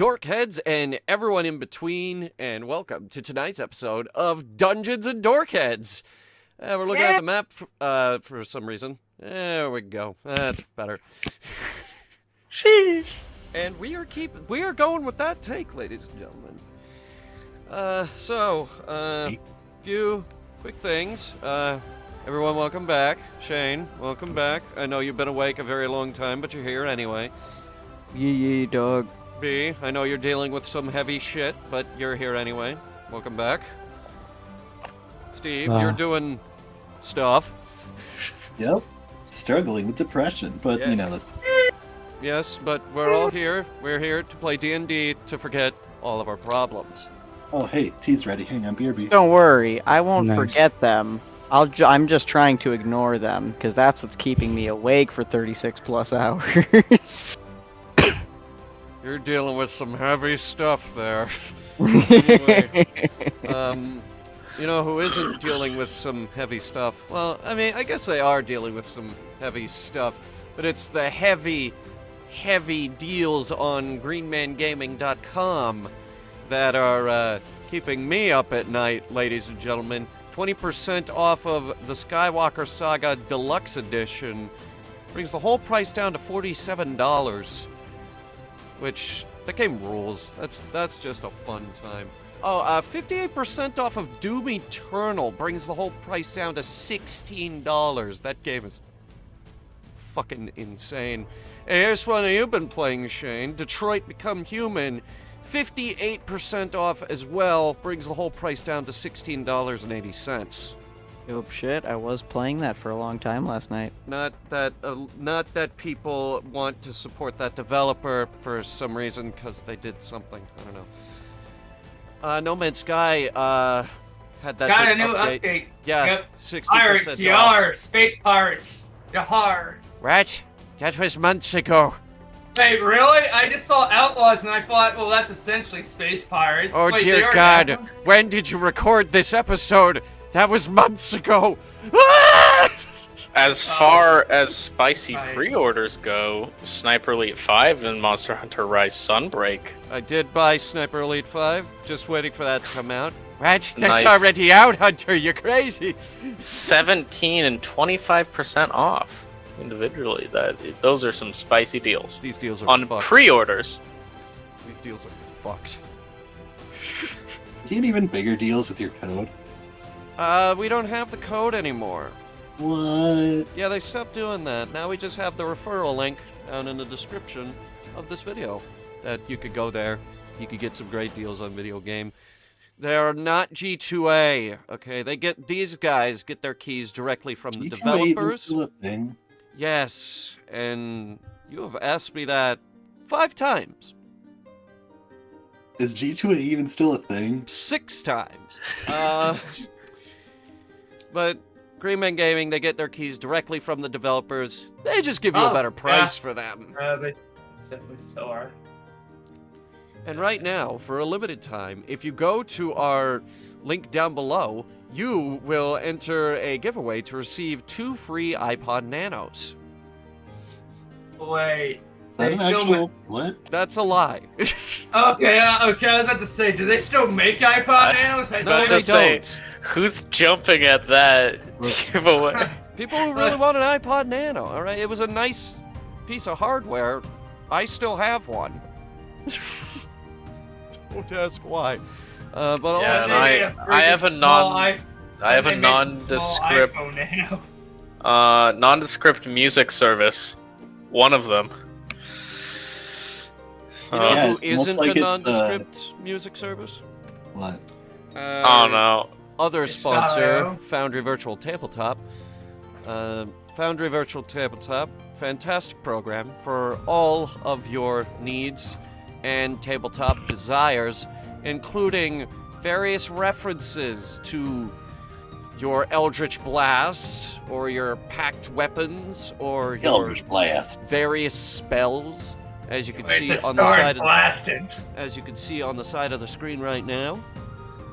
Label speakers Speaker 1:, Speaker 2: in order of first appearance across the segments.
Speaker 1: Dorkheads, and everyone in between, and welcome to tonight's episode of Dungeons and Dorkheads. We're looking at the map for some reason. There we go. That's better.
Speaker 2: Sheesh.
Speaker 1: And we are going with that take, ladies and gentlemen. Few quick things. Everyone, welcome back. Shane, welcome back. I know you've been awake a very long time, but you're here anyway.
Speaker 2: Yee dog.
Speaker 1: B, I know you're dealing with some heavy shit, but you're here anyway. Welcome back. Steve, you're doing stuff.
Speaker 3: Yep. Struggling with depression, but
Speaker 1: Yeah.
Speaker 3: you know, that's...
Speaker 1: Yes, but we're all here. We're here to play D&D to forget all of our problems.
Speaker 3: Oh, hey, tea's ready. Hang on, BRB.
Speaker 2: Don't worry, I won't
Speaker 4: Nice.
Speaker 2: forget them. I'm just trying to ignore them, because that's what's keeping me awake for 36 plus hours.
Speaker 1: You're dealing with some heavy stuff there. Anyway, you know who isn't dealing with some heavy stuff? Well, I mean, I guess they are dealing with some heavy stuff, but it's the heavy deals on greenmangaming.com that are keeping me up at night, ladies and gentlemen. 20% off of the Skywalker Saga Deluxe Edition brings the whole price down to $47. Which, that game rules. That's just a fun time. Oh, 58% off of Doom Eternal brings the whole price down to $16. That game is fucking insane. And here's one you've been playing, Shane. Detroit Become Human. 58% off as well, brings the whole price down to $16.80.
Speaker 2: Oh shit, I was playing that for a long time last night.
Speaker 1: Not that people want to support that developer for some reason, because they did something. I don't know. No Man's Sky had that
Speaker 5: Got
Speaker 1: big
Speaker 5: a new update.
Speaker 1: Yeah,
Speaker 5: Yep.
Speaker 1: 60%
Speaker 5: Pirates,
Speaker 1: off.
Speaker 5: yar! Space pirates, yar!
Speaker 1: Right? That was months ago.
Speaker 5: Hey, really? I just saw Outlaws and I thought, well, that's essentially space pirates.
Speaker 1: Oh
Speaker 5: Wait, they
Speaker 1: dear
Speaker 5: already
Speaker 1: God!
Speaker 5: have one?
Speaker 1: When did you record this episode? That was months ago. Ah!
Speaker 4: As far as spicy
Speaker 5: Right.
Speaker 4: pre-orders go, Sniper Elite 5 and Monster Hunter Rise Sunbreak.
Speaker 1: I did buy Sniper Elite 5, just waiting for that to come out. Right, that's
Speaker 4: Nice.
Speaker 1: already out, Hunter, you're crazy.
Speaker 4: 17 and 25% off individually. Those are some spicy deals.
Speaker 1: These deals are
Speaker 4: On
Speaker 1: fucked.
Speaker 4: pre-orders.
Speaker 1: These deals are fucked.
Speaker 3: You get even bigger deals with your code.
Speaker 1: We don't have the code anymore.
Speaker 3: What?
Speaker 1: Yeah, they stopped doing that. Now we just have the referral link down in the description of this video. That you could go there. You could get some great deals on video game. They're not G2A, okay? These guys get their keys directly from the
Speaker 3: G2A is
Speaker 1: developers.
Speaker 3: still a thing.
Speaker 1: Yes, and you have asked me that 5 times.
Speaker 3: Is G2A even still a thing?
Speaker 1: 6 times. But Green Man Gaming, they get their keys directly from the developers. They just give you a
Speaker 5: Oh,
Speaker 1: better price
Speaker 5: yeah.
Speaker 1: for them.
Speaker 5: They definitely still are.
Speaker 1: And right now, for a limited time, if you go to our link down below, you will enter a giveaway to receive 2 free iPod Nanos.
Speaker 5: Wait.
Speaker 3: Is that
Speaker 5: They
Speaker 3: an
Speaker 5: still
Speaker 3: actual... What?
Speaker 1: That's a lie.
Speaker 5: Okay, I was about to say, do they still make iPod Nanos? I
Speaker 1: No,
Speaker 5: thought
Speaker 1: they
Speaker 4: to say,
Speaker 1: don't.
Speaker 4: Who's jumping at that giveaway?
Speaker 1: People who really want an iPod Nano, all right? It was a nice piece of hardware. I still have one. Don't ask why. But
Speaker 4: Yeah,
Speaker 1: also,
Speaker 4: and I have a nondescript nondescript music service. One of them.
Speaker 1: you know
Speaker 3: Yeah,
Speaker 1: who
Speaker 3: it's almost
Speaker 1: isn't
Speaker 3: like
Speaker 1: a
Speaker 3: it's,
Speaker 1: nondescript music service?
Speaker 3: What?
Speaker 4: Oh no.
Speaker 1: Other
Speaker 5: It's
Speaker 1: sponsor,
Speaker 5: not.
Speaker 1: Foundry Virtual Tabletop. Foundry Virtual Tabletop, fantastic program for all of your needs and tabletop desires, including various references to your Eldritch Blast, or your packed weapons, or your
Speaker 3: Eldritch Blast.
Speaker 1: various spells, as you can
Speaker 5: Wait,
Speaker 1: see
Speaker 5: it's a
Speaker 1: on the
Speaker 5: star
Speaker 1: side of
Speaker 5: blasted.
Speaker 1: as you can see on the side of the screen right now.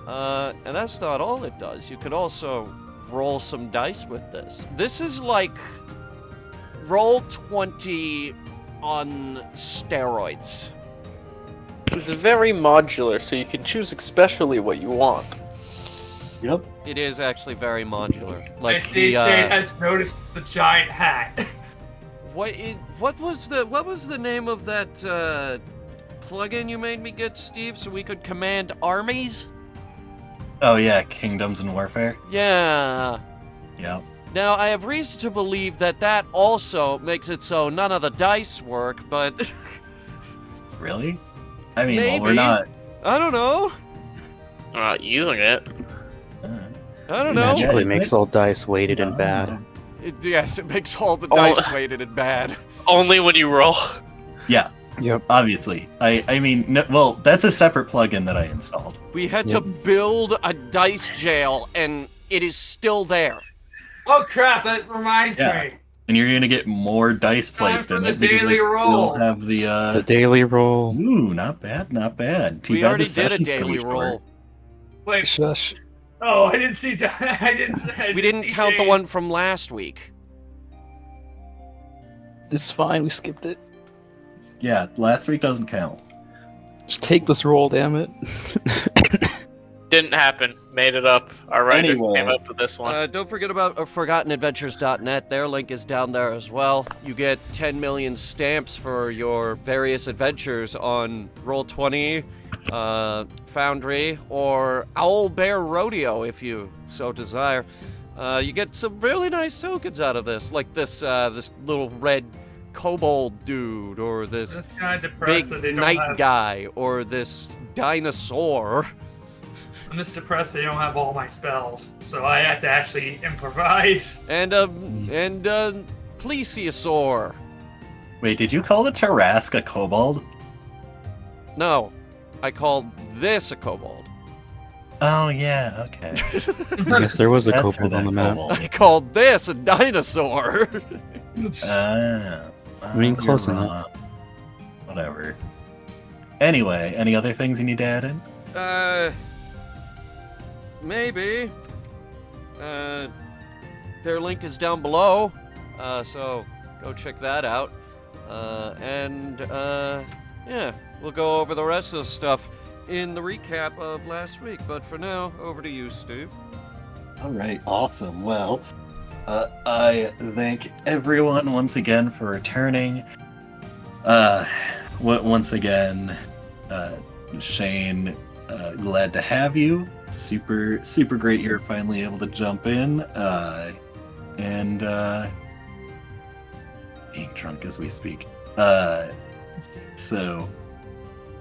Speaker 1: And that's not all it does. You could also roll some dice with this. This is like Roll20 on steroids.
Speaker 4: It's very modular, so you can choose especially what you want.
Speaker 3: Yep.
Speaker 1: It is actually very modular.
Speaker 5: I
Speaker 1: Like
Speaker 5: see
Speaker 1: the
Speaker 5: Shane has noticed the giant hat.
Speaker 1: what was the name of that plugin you made me get, Steve, so we could command armies?
Speaker 3: Oh yeah, Kingdoms and Warfare.
Speaker 1: Yeah.
Speaker 3: Yep.
Speaker 1: Now, I have reason to believe that that also makes it so none of the dice work, but
Speaker 3: Really? I mean, well,
Speaker 1: maybe.
Speaker 3: we're not.
Speaker 1: I don't know.
Speaker 4: I'm not using it.
Speaker 1: I don't know.
Speaker 3: Yeah,
Speaker 6: Magically
Speaker 3: isn't
Speaker 6: makes
Speaker 3: it?
Speaker 6: all dice weighted and bad.
Speaker 1: Yes, it makes all the
Speaker 4: Oh.
Speaker 1: dice weighted and bad.
Speaker 4: Only when you roll.
Speaker 3: Yeah,
Speaker 6: Yep.
Speaker 3: obviously. I mean, no, well, that's a separate plugin that I installed.
Speaker 1: We had to build a dice jail, and it is still there.
Speaker 5: Oh crap! That reminds
Speaker 3: Yeah.
Speaker 5: me.
Speaker 3: And you're gonna get more dice
Speaker 5: Time
Speaker 3: placed
Speaker 5: for
Speaker 3: in
Speaker 5: the
Speaker 3: it because I
Speaker 5: daily
Speaker 3: still
Speaker 5: roll.
Speaker 3: have the
Speaker 6: The daily roll.
Speaker 3: Ooh, not bad, not bad. Too
Speaker 1: We
Speaker 3: bad
Speaker 1: already
Speaker 3: this
Speaker 1: did a
Speaker 3: session's
Speaker 1: daily
Speaker 3: pretty short.
Speaker 1: roll.
Speaker 5: Wait.
Speaker 6: Shush.
Speaker 5: Oh, I didn't see. I didn't.
Speaker 1: We didn't
Speaker 5: see
Speaker 1: count the
Speaker 5: Shane's.
Speaker 1: one from last week.
Speaker 6: It's fine, we skipped it.
Speaker 3: Yeah, last week doesn't count.
Speaker 6: Just take this roll, damn it.
Speaker 4: Didn't happen. Made it up. Our writers
Speaker 3: Anyway.
Speaker 4: came up with this one.
Speaker 1: Don't forget about ForgottenAdventures.net. Their link is down there as well. You get 10 million stamps for your various adventures on Roll20, Foundry, or Owl Bear Rodeo if you so desire. You get some really nice tokens out of this, like this this little red kobold dude, or this
Speaker 5: That's kind of depressed that they
Speaker 1: big
Speaker 5: don't
Speaker 1: night
Speaker 5: have.
Speaker 1: guy, or this dinosaur.
Speaker 5: I'm just depressed they don't have all my spells, so I have to actually improvise.
Speaker 1: And plesiosaur.
Speaker 3: Wait, did you call the Tarrasque a kobold?
Speaker 1: No, I called this a kobold.
Speaker 3: Oh yeah, okay.
Speaker 6: I guess there was a
Speaker 3: That's
Speaker 6: kobold
Speaker 3: where
Speaker 6: on the
Speaker 3: that
Speaker 6: map.
Speaker 3: kobold
Speaker 1: I
Speaker 3: is.
Speaker 1: called this a dinosaur.
Speaker 3: I
Speaker 6: mean, close enough.
Speaker 3: Whatever. Anyway, any other things you need to add in?
Speaker 1: Maybe. Their link is down below, so go check that out. Yeah, we'll go over the rest of the stuff in the recap of last week. But for now, over to you, Steve.
Speaker 3: All right, awesome. Well, I thank everyone once again for returning. Once again, Shane, glad to have you. Super great you're finally able to jump in. And being drunk as we speak. So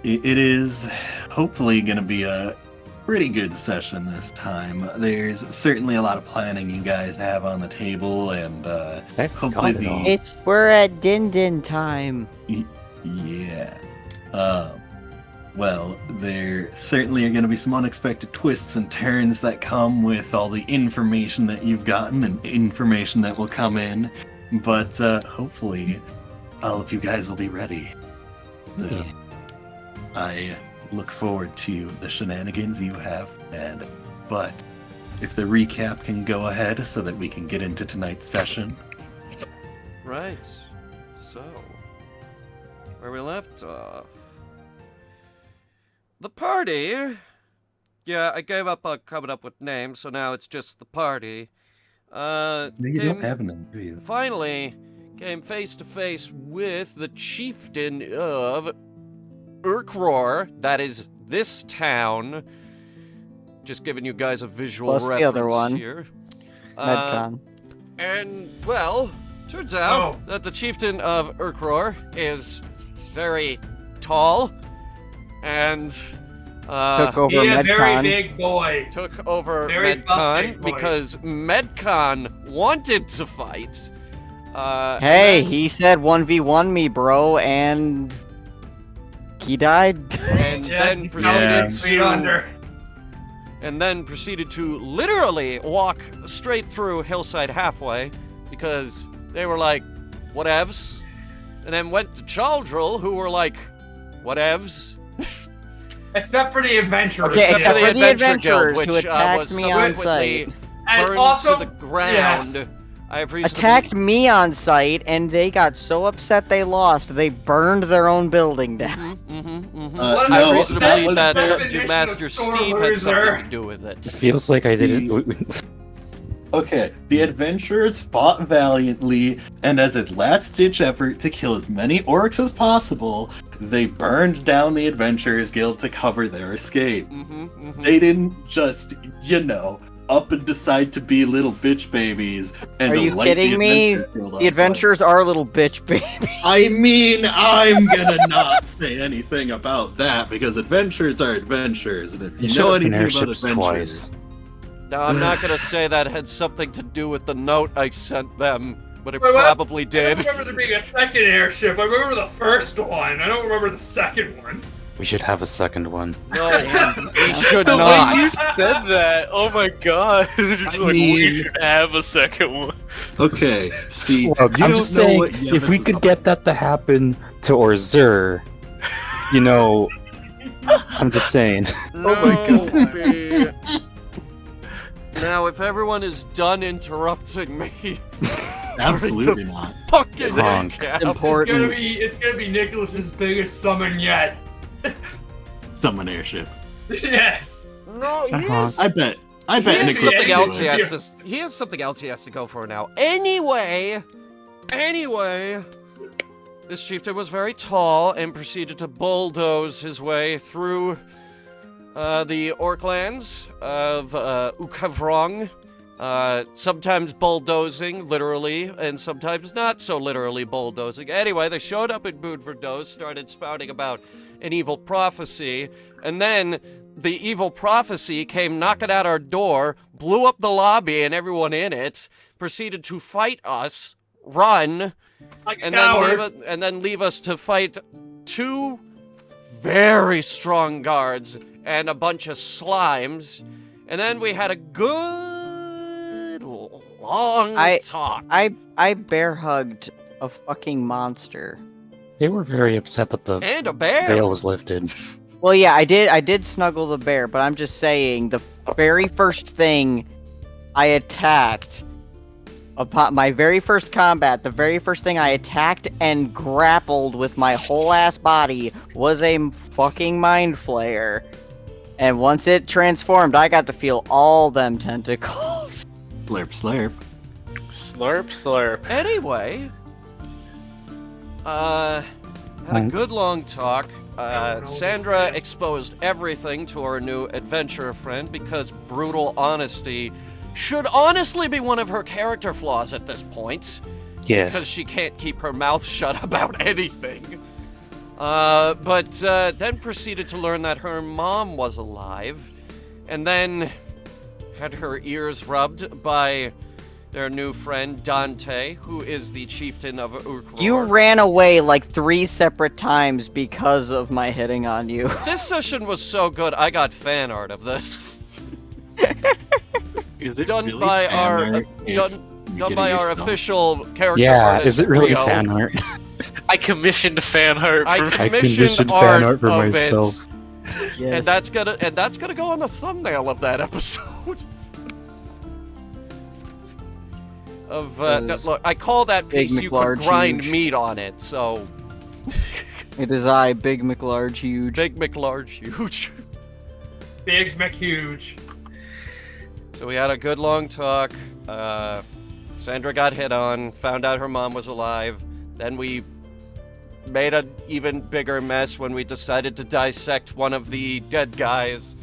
Speaker 3: it is hopefully going to be a pretty good session this time. There's certainly a lot of planning you guys have on the table, and hopefully the
Speaker 2: We're at Din time.
Speaker 3: yeah. Well, there certainly are going to be some unexpected twists and turns that come with all the information that you've gotten and information that will come in. But hopefully, all of you guys will be ready. So, I look forward to the shenanigans you have. But if the recap can go ahead so that we can get into tonight's session.
Speaker 1: Right. So, where we left off. The party. Yeah, I gave up on coming up with names, so now it's just the party.
Speaker 3: You don't have none, do you?
Speaker 1: Finally came face to face with the chieftain of Urkror. That is this town. Just giving you guys a visual
Speaker 2: Plus the
Speaker 1: reference
Speaker 2: other one.
Speaker 1: here.
Speaker 2: Medcon.
Speaker 1: And, well, turns out that the chieftain of Urkror is very tall and
Speaker 2: Took over
Speaker 5: Yeah, very
Speaker 2: Medcon.
Speaker 5: big boy.
Speaker 1: took over
Speaker 5: Very buff
Speaker 1: Medcon
Speaker 5: big boy.
Speaker 1: because Medcon wanted to fight.
Speaker 2: Hey,
Speaker 1: and then-
Speaker 2: he said 1v1 me, bro, and he died.
Speaker 1: and
Speaker 5: Yeah,
Speaker 1: then
Speaker 5: he's
Speaker 1: proceeded
Speaker 3: Yeah.
Speaker 5: 6 feet
Speaker 1: to
Speaker 5: under.
Speaker 1: and then proceeded to literally walk straight through Hillside Halfway because they were like, whatevs, and then went to Chaldril, who were like, whatevs.
Speaker 5: Except for the adventurers.
Speaker 2: Okay,
Speaker 1: Except
Speaker 2: except
Speaker 1: for the
Speaker 2: for the
Speaker 1: Adventure Guild,
Speaker 2: adventurers
Speaker 1: which
Speaker 2: who attacked
Speaker 1: was
Speaker 2: me on
Speaker 1: subsequently
Speaker 2: site.
Speaker 5: and
Speaker 1: burned
Speaker 5: also,
Speaker 1: to the ground I have reason
Speaker 2: attacked me on sight, and they got so upset they lost. They burned their own building down.
Speaker 5: What
Speaker 1: I
Speaker 3: no,
Speaker 1: reason to
Speaker 3: that
Speaker 1: believe
Speaker 3: was
Speaker 1: that
Speaker 3: their-
Speaker 1: Dungeon
Speaker 5: definition
Speaker 1: Master
Speaker 5: of sore
Speaker 1: Steve had
Speaker 5: loser.
Speaker 1: something to do with
Speaker 6: It
Speaker 1: it.
Speaker 6: feels like I didn't.
Speaker 3: Okay, the adventurers fought valiantly, and as a last-ditch effort to kill as many orcs as possible, they burned down the Adventurers Guild to cover their escape. They didn't just, up and decide to be little bitch babies and
Speaker 2: Are
Speaker 3: to
Speaker 2: you
Speaker 3: light
Speaker 2: kidding
Speaker 3: the
Speaker 2: me?
Speaker 3: Adventurers Guild on
Speaker 2: The adventurers are little bitch babies.
Speaker 3: fire. I mean, I'm gonna not say anything about that because adventures are adventures, and if
Speaker 6: You
Speaker 3: you
Speaker 6: showed
Speaker 3: know
Speaker 6: up in
Speaker 3: anything about
Speaker 6: airships
Speaker 3: adventures,
Speaker 6: twice.
Speaker 1: Now, I'm not gonna say that had something to do with the note I sent them, but it
Speaker 5: Wait, what?
Speaker 1: probably
Speaker 5: I
Speaker 1: did.
Speaker 5: don't remember there being a second airship. I remember the first one. I don't remember the second one.
Speaker 6: We should have a second one.
Speaker 1: No, we should
Speaker 4: The way
Speaker 1: not.
Speaker 4: you said that, oh my god. It's like, we
Speaker 3: mean-
Speaker 4: should have a second one.
Speaker 3: okay. See,
Speaker 6: Well,
Speaker 3: you
Speaker 6: I'm
Speaker 3: don't
Speaker 6: just
Speaker 3: know
Speaker 6: saying,
Speaker 3: what
Speaker 6: if we
Speaker 3: Yevis
Speaker 6: could
Speaker 3: is
Speaker 6: get that to happen to Orzur, I'm just saying.
Speaker 1: No, B. Now, if everyone is done interrupting me,
Speaker 3: absolutely not.
Speaker 1: fucking
Speaker 6: Honk.
Speaker 1: recap.
Speaker 2: Important.
Speaker 5: It's gonna be Nicholas's biggest summon yet.
Speaker 3: Summon airship.
Speaker 5: Yes.
Speaker 1: No, he
Speaker 6: Uh-huh.
Speaker 1: has,
Speaker 3: I bet
Speaker 1: he has
Speaker 3: Nicholas
Speaker 1: something
Speaker 3: can do
Speaker 1: else
Speaker 3: it.
Speaker 1: he has to. He has something else he has to go for now. Anyway, this chieftain was very tall and proceeded to bulldoze his way through the orc lands of Ukavrong. Sometimes bulldozing, literally, and sometimes not so literally bulldozing. Anyway, they showed up in Boudverdoz, started spouting about an evil prophecy, and then the evil prophecy came knocking at our door, blew up the lobby and everyone in it, proceeded to fight us, run,
Speaker 5: Like a
Speaker 1: and
Speaker 5: coward.
Speaker 1: then leave us to fight two very strong guards and a bunch of slimes, and then we had a good long talk.
Speaker 2: I bear hugged a fucking monster.
Speaker 6: They were very upset that the
Speaker 1: And a bear.
Speaker 6: veil was lifted.
Speaker 2: Well, yeah, I did snuggle the bear, but I'm just saying the very first thing I attacked upon my very first combat, the very first thing I attacked and grappled with my whole ass body was a fucking mind flayer. And once it transformed, I got to feel all them tentacles.
Speaker 3: Slurp, slurp.
Speaker 4: Slurp, slurp.
Speaker 1: Anyway, had a good long talk. Sandra exposed everything to our new adventurer friend because brutal honesty should honestly be one of her character flaws at this point. Because
Speaker 6: Yes.
Speaker 1: she can't keep her mouth shut about anything. But then proceeded to learn that her mom was alive, and then had her ears rubbed by their new friend Dante, who is the chieftain of Urkror.
Speaker 2: You ran away like 3 separate times because of my hitting on you.
Speaker 1: This session was so good, I got fan art of this.
Speaker 3: Is it
Speaker 1: done
Speaker 3: really
Speaker 1: by
Speaker 3: fan
Speaker 1: our
Speaker 3: art if
Speaker 1: done
Speaker 3: you're
Speaker 1: by
Speaker 3: getting
Speaker 1: our
Speaker 3: yourself-
Speaker 1: official character
Speaker 6: Yeah,
Speaker 1: artist.
Speaker 6: is it really
Speaker 1: Rio.
Speaker 6: fan art?
Speaker 4: I commissioned fan art
Speaker 1: I
Speaker 4: for
Speaker 1: commissioned
Speaker 6: fan art for
Speaker 1: of
Speaker 6: myself.
Speaker 1: it,
Speaker 2: Yes.
Speaker 1: and that's gonna go on the thumbnail of that episode. Of
Speaker 2: Is
Speaker 1: look, I call that
Speaker 2: Big
Speaker 1: piece you could
Speaker 2: McLarge
Speaker 1: grind
Speaker 2: huge.
Speaker 1: meat on it. So
Speaker 2: It is I, Big McLarge Huge.
Speaker 1: big McLarge huge.
Speaker 5: Big McHuge.
Speaker 1: So we had a good long talk. Sandra got hit on, found out her mom was alive. Then we made an even bigger mess when we decided to dissect one of the dead guys.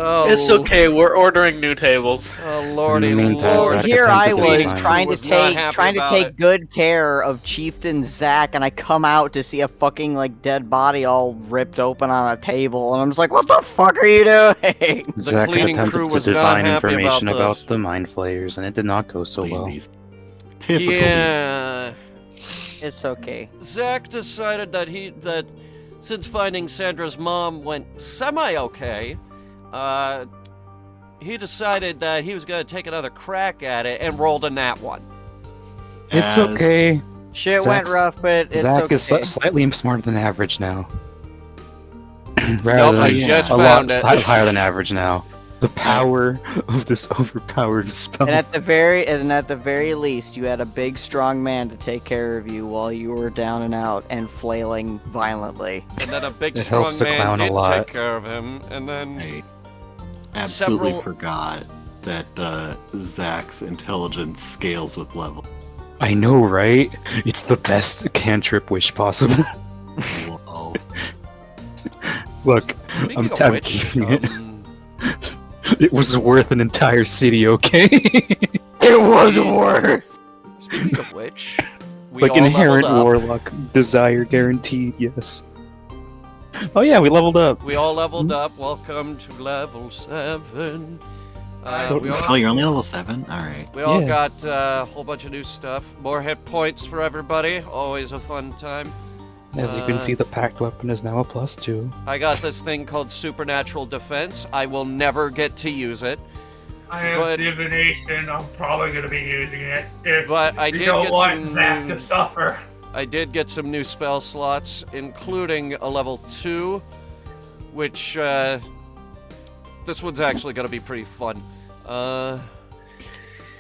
Speaker 1: Oh,
Speaker 4: It's okay, we're ordering new tables.
Speaker 1: Oh lordy
Speaker 6: In the meantime,
Speaker 1: lord.
Speaker 2: Well,
Speaker 6: Zach
Speaker 2: here I
Speaker 6: attempted to
Speaker 2: was
Speaker 6: be fine.
Speaker 2: trying to
Speaker 1: Was not happy
Speaker 2: take
Speaker 1: about it.
Speaker 2: good care of Chieftain Zach, and I come out to see a fucking like dead body all ripped open on a table, and I'm just like, what the fuck are you doing?
Speaker 6: Zach
Speaker 1: cleaning
Speaker 6: attempted
Speaker 1: crew
Speaker 6: to
Speaker 1: was not
Speaker 6: divine
Speaker 1: happy about
Speaker 6: information
Speaker 1: this.
Speaker 6: about the mind flayers, and it did not go so well.
Speaker 3: Ladies. Typical.
Speaker 1: Yeah.
Speaker 2: It's okay.
Speaker 1: Zach decided that since finding Sandra's mom went semi-okay, he decided that he was going to take another crack at it and rolled a nat one.
Speaker 6: It's
Speaker 3: As-
Speaker 6: okay.
Speaker 2: Shit
Speaker 6: Zach's-
Speaker 2: went rough, but it's
Speaker 6: Zach
Speaker 2: okay.
Speaker 6: is slightly smarter than average now.
Speaker 1: Nope,
Speaker 6: Rather
Speaker 1: I
Speaker 6: than
Speaker 1: just
Speaker 6: a
Speaker 1: found
Speaker 6: lot
Speaker 1: it.
Speaker 6: higher than average now. The power of this overpowered spell.
Speaker 2: And at the very least, you had a big, strong man to take care of you while you were down and out and flailing violently.
Speaker 1: And then a big
Speaker 6: It
Speaker 1: strong
Speaker 6: helps a
Speaker 1: man
Speaker 6: clown a
Speaker 1: did
Speaker 6: lot.
Speaker 1: take care of him, and then
Speaker 3: I absolutely
Speaker 1: Several-
Speaker 3: forgot that Zach's intelligence scales with level.
Speaker 6: I know, right? It's the best cantrip wish possible.
Speaker 3: Whoa.
Speaker 6: Look,
Speaker 1: speaking
Speaker 6: I'm
Speaker 1: of which,
Speaker 6: keeping it. It was worth an entire city, okay?
Speaker 2: It was worth.
Speaker 1: speaking of which, we
Speaker 6: Like
Speaker 1: all
Speaker 6: inherent
Speaker 1: leveled up.
Speaker 6: warlock desire guaranteed, yes. Oh yeah, we leveled up.
Speaker 1: We all leveled up. Welcome to level 7. We all,
Speaker 3: Oh, you're only level 7? Alright.
Speaker 1: we all
Speaker 6: Yeah.
Speaker 1: got a whole bunch of new stuff. More hit points for everybody. Always a fun time.
Speaker 6: As you can see, the packed weapon is now a +2.
Speaker 1: I got this thing called Supernatural Defense. I will never get to use it.
Speaker 5: I have
Speaker 1: But-
Speaker 5: divination. I'm probably gonna be using it if
Speaker 1: But I
Speaker 5: you
Speaker 1: did
Speaker 5: don't
Speaker 1: get
Speaker 5: want
Speaker 1: some
Speaker 5: Zach
Speaker 1: new-
Speaker 5: to suffer.
Speaker 1: I did get some new spell slots, including a level 2, which, this one's actually going to be pretty fun.
Speaker 3: Are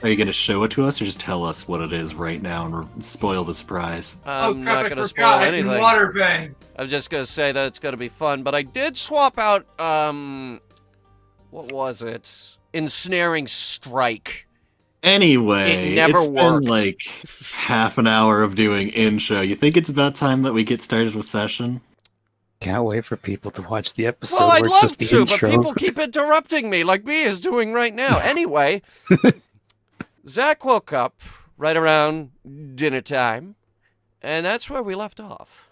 Speaker 3: you going to show it to us or just tell us what it is right now and spoil the surprise?
Speaker 1: I'm
Speaker 5: crap,
Speaker 1: not
Speaker 5: I
Speaker 1: going to spoil
Speaker 5: forgot. I can
Speaker 1: anything.
Speaker 5: water bend.
Speaker 1: I'm just going to say that it's going to be fun, but I did swap out, what was it? Ensnaring Strike.
Speaker 3: Anyway,
Speaker 1: It never
Speaker 3: it's
Speaker 1: worked.
Speaker 3: been like half an hour of doing intro. You think it's about time that we get started with session?
Speaker 6: Can't wait for people to watch the episode
Speaker 1: Well, I'd
Speaker 6: where it's
Speaker 1: love
Speaker 6: just the
Speaker 1: to, but
Speaker 6: intro.
Speaker 1: people keep interrupting me, like me is doing right now. Anyway, Zach woke up right around dinner time, and that's where we left off.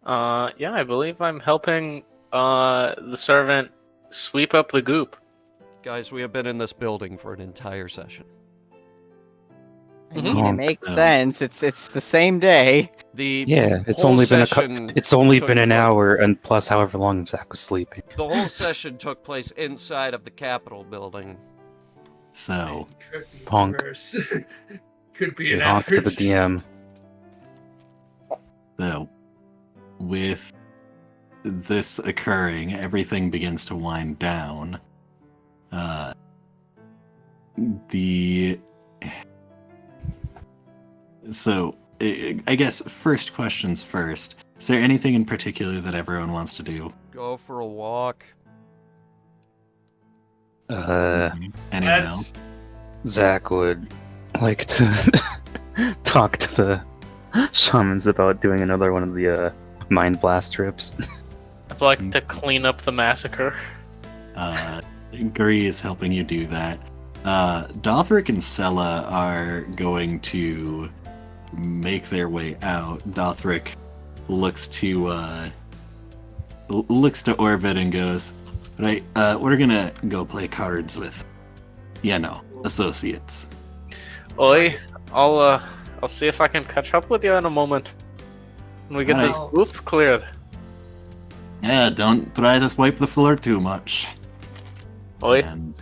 Speaker 4: Yeah, I believe I'm helping the servant sweep up the goop.
Speaker 1: Guys, we have been in this building for an entire session.
Speaker 2: I mean, it
Speaker 6: Honk.
Speaker 2: makes sense. It's the same day.
Speaker 1: The
Speaker 6: Yeah, it's
Speaker 1: whole
Speaker 6: only been
Speaker 1: session
Speaker 6: it's only
Speaker 1: took
Speaker 6: been an
Speaker 1: place-
Speaker 6: hour and plus however long Zach was sleeping.
Speaker 1: The whole session took place inside of the Capitol building.
Speaker 3: So,
Speaker 5: Could be
Speaker 6: Punk.
Speaker 5: worse. Could be
Speaker 6: You
Speaker 5: an
Speaker 6: honk to the
Speaker 5: average.
Speaker 6: DM.
Speaker 3: with this occurring, everything begins to wind down. I guess first questions first. Is there anything in particular that everyone wants to do?
Speaker 1: Go for a walk.
Speaker 3: Anyone
Speaker 5: That's
Speaker 3: else?
Speaker 6: Zach would like to talk to the shamans about doing another one of the mind blast trips.
Speaker 4: I'd like to clean up the massacre.
Speaker 3: Guri is helping you do that. Dothric and Sella are going to make their way out. Dothric looks to Orbit and goes, "Right, we're gonna go play cards with, associates."
Speaker 4: Oi, I'll see if I can catch up with you in a moment. When we get
Speaker 3: Alright.
Speaker 4: this goop cleared.
Speaker 3: Yeah, don't try to swipe the floor too much.
Speaker 4: Oi.
Speaker 3: And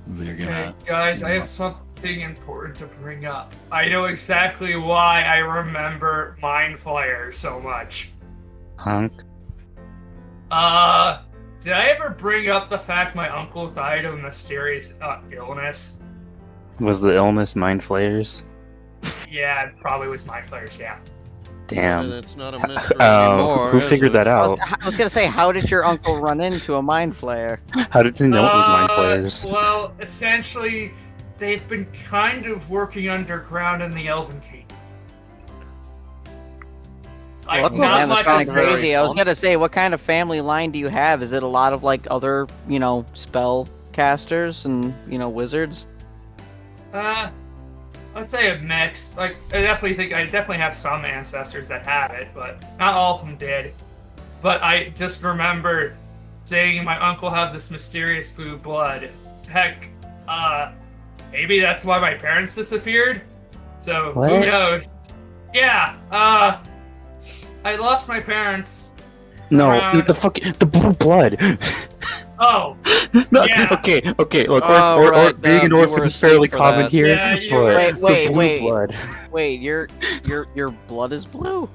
Speaker 3: they're
Speaker 5: Okay,
Speaker 3: gonna.
Speaker 5: guys, I have something important to bring up. I know exactly why I remember Mind Flayer so much.
Speaker 6: Honk.
Speaker 5: Did I ever bring up the fact my uncle died of a mysterious illness?
Speaker 6: Was the illness mind flayers?
Speaker 5: Yeah, it probably was Mind Flayers, yeah.
Speaker 1: And
Speaker 6: Damn.
Speaker 1: it's not a mystery anymore.
Speaker 6: Who
Speaker 1: is
Speaker 6: figured
Speaker 1: it?
Speaker 6: that out?
Speaker 2: I was gonna say, how did your uncle run into a mind flayer?
Speaker 6: How did they know it was mind flayers?
Speaker 5: Well, essentially, they've been kind of working underground in the Elven Keep. Like,
Speaker 4: What the-
Speaker 5: not
Speaker 2: Man, that's
Speaker 5: much
Speaker 2: kind
Speaker 5: is
Speaker 2: of
Speaker 4: very
Speaker 2: crazy. I was
Speaker 4: fun.
Speaker 2: gonna say, what kind of family line do you have? Is it a lot of like other, spell casters and wizards?
Speaker 5: I'd say a mix. Like, I definitely have some ancestors that have it, but not all of them did. But I just remember saying my uncle had this mysterious blue blood. Heck, maybe that's why my parents disappeared. So who
Speaker 6: What?
Speaker 5: knows? Yeah, I lost my parents.
Speaker 6: No,
Speaker 5: around-
Speaker 6: the blue blood.
Speaker 5: Oh,
Speaker 6: No,
Speaker 5: Yeah.
Speaker 6: okay. Look,
Speaker 1: Oh,
Speaker 6: or
Speaker 1: right,
Speaker 6: being an
Speaker 1: you
Speaker 6: orphan
Speaker 1: were
Speaker 6: is fairly
Speaker 1: asleep for
Speaker 6: common
Speaker 1: that.
Speaker 6: here,
Speaker 5: Yeah, you
Speaker 6: but
Speaker 5: were-
Speaker 6: the blue
Speaker 2: Wait.
Speaker 6: blood.
Speaker 2: Wait, your blood is blue?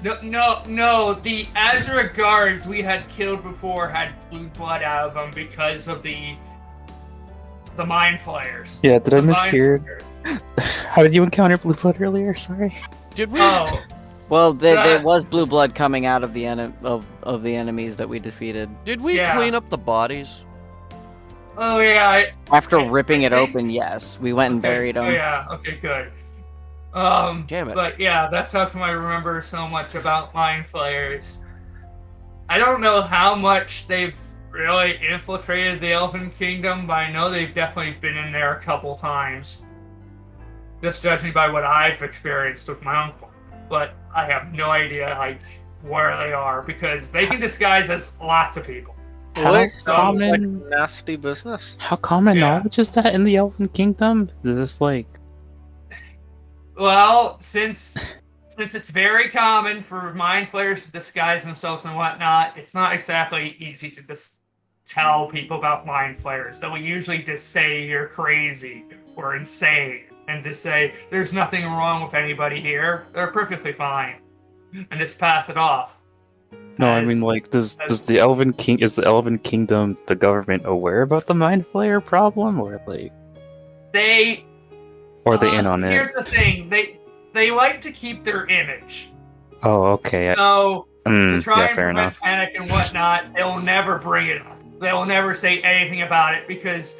Speaker 5: No. The Azura guards we had killed before had blue blood out of them because of the mind flayers.
Speaker 6: Yeah, did I
Speaker 5: The mind
Speaker 6: mishear?
Speaker 5: flayers.
Speaker 6: How did you encounter blue blood earlier? Sorry.
Speaker 1: Did we?
Speaker 5: Oh,
Speaker 2: Well, there
Speaker 5: That-
Speaker 2: was blue blood coming out of the of the enemies that we defeated.
Speaker 1: Did we
Speaker 5: Yeah.
Speaker 1: clean up the bodies?
Speaker 5: oh yeah.
Speaker 2: After
Speaker 5: I
Speaker 2: ripping it
Speaker 5: think-
Speaker 2: open, yes, we went and
Speaker 5: Okay,
Speaker 2: buried them.
Speaker 5: Oh yeah. Okay, good.
Speaker 1: Damn it.
Speaker 5: But yeah, that's how come I remember so much about mind flayers. I don't know how much they've really infiltrated the Elven Kingdom, but I know they've definitely been in there a couple times. Just judging by what I've experienced with my uncle. But I have no idea where they are because they can disguise as lots of people.
Speaker 6: How
Speaker 4: Well, it sounds like
Speaker 6: common?
Speaker 4: nasty business.
Speaker 6: How common
Speaker 5: Yeah.
Speaker 6: knowledge is that in the Elven Kingdom? Is this like?
Speaker 5: Well, since it's very common for mind flayers to disguise themselves and whatnot, it's not exactly easy to just tell people about mind flayers. They'll usually just say you're crazy or insane and just say there's nothing wrong with anybody here. They're perfectly fine. And just pass it off.
Speaker 6: No, I
Speaker 5: As-
Speaker 6: mean like, does
Speaker 5: as-
Speaker 6: the Elven Kingdom, the government, aware about the Mind Flayer problem, or like,
Speaker 5: They
Speaker 6: or are they in on it?
Speaker 5: Here's the thing. They like to keep their image.
Speaker 6: Oh, okay.
Speaker 5: So to try
Speaker 6: Yeah,
Speaker 5: and
Speaker 6: fair
Speaker 5: prevent
Speaker 6: enough.
Speaker 5: panic and whatnot, they will never bring it up. They will never say anything about it because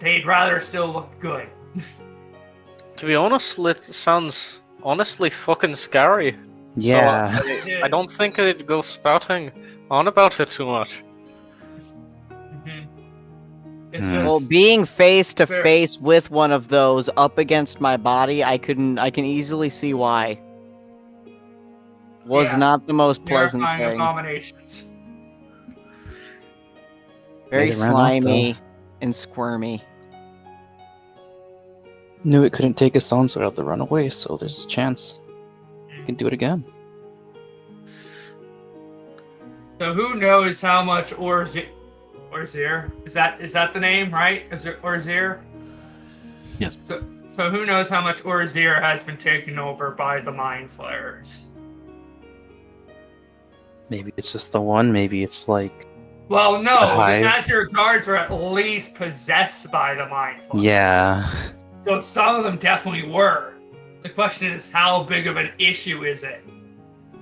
Speaker 5: they'd rather still look good.
Speaker 4: To be honest, it sounds honestly fucking scary.
Speaker 6: Yeah.
Speaker 4: I don't think I'd go spouting on about it too much.
Speaker 5: Mhm. It's
Speaker 6: Hmm.
Speaker 5: just
Speaker 2: Well, being face to
Speaker 5: Fair.
Speaker 2: face with one of those up against my body, I can easily see why. Was
Speaker 5: Yeah.
Speaker 2: not the most pleasant
Speaker 5: terrifying
Speaker 2: thing.
Speaker 5: abominations.
Speaker 2: Very
Speaker 6: They ran off,
Speaker 2: slimy and squirmy.
Speaker 6: Knew it couldn't take us on, so I had to run away. So there's a chance we can do it again.
Speaker 5: So who knows how much Orzir is that the name, right? Is it Orzir?
Speaker 3: Yes.
Speaker 5: So who knows how much Orzir has been taken over by the mind flayers?
Speaker 6: Maybe it's just the one. Maybe it's like,
Speaker 5: Well, no,
Speaker 6: The
Speaker 5: the
Speaker 6: hive.
Speaker 5: Azure guards were at least possessed by the mind flayers.
Speaker 6: yeah.
Speaker 5: So some of them definitely were. The question is, how big of an issue is it?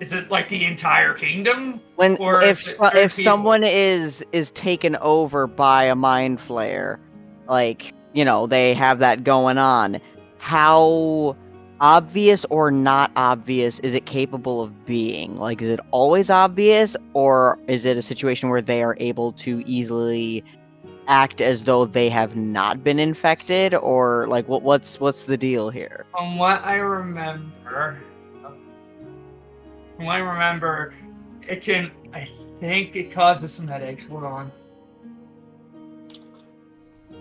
Speaker 5: Is it like the entire kingdom?
Speaker 2: When
Speaker 5: Or
Speaker 2: if
Speaker 5: is it
Speaker 2: so-
Speaker 5: certain
Speaker 2: if
Speaker 5: people?
Speaker 2: someone is taken over by a mind flayer, like they have that going on, how obvious or not obvious is it capable of being? Like, is it always obvious, or is it a situation where they are able to easily act as though they have not been infected, or like what's the deal here?
Speaker 5: From what I remember, it can. I think it causes some headaches. Hold on.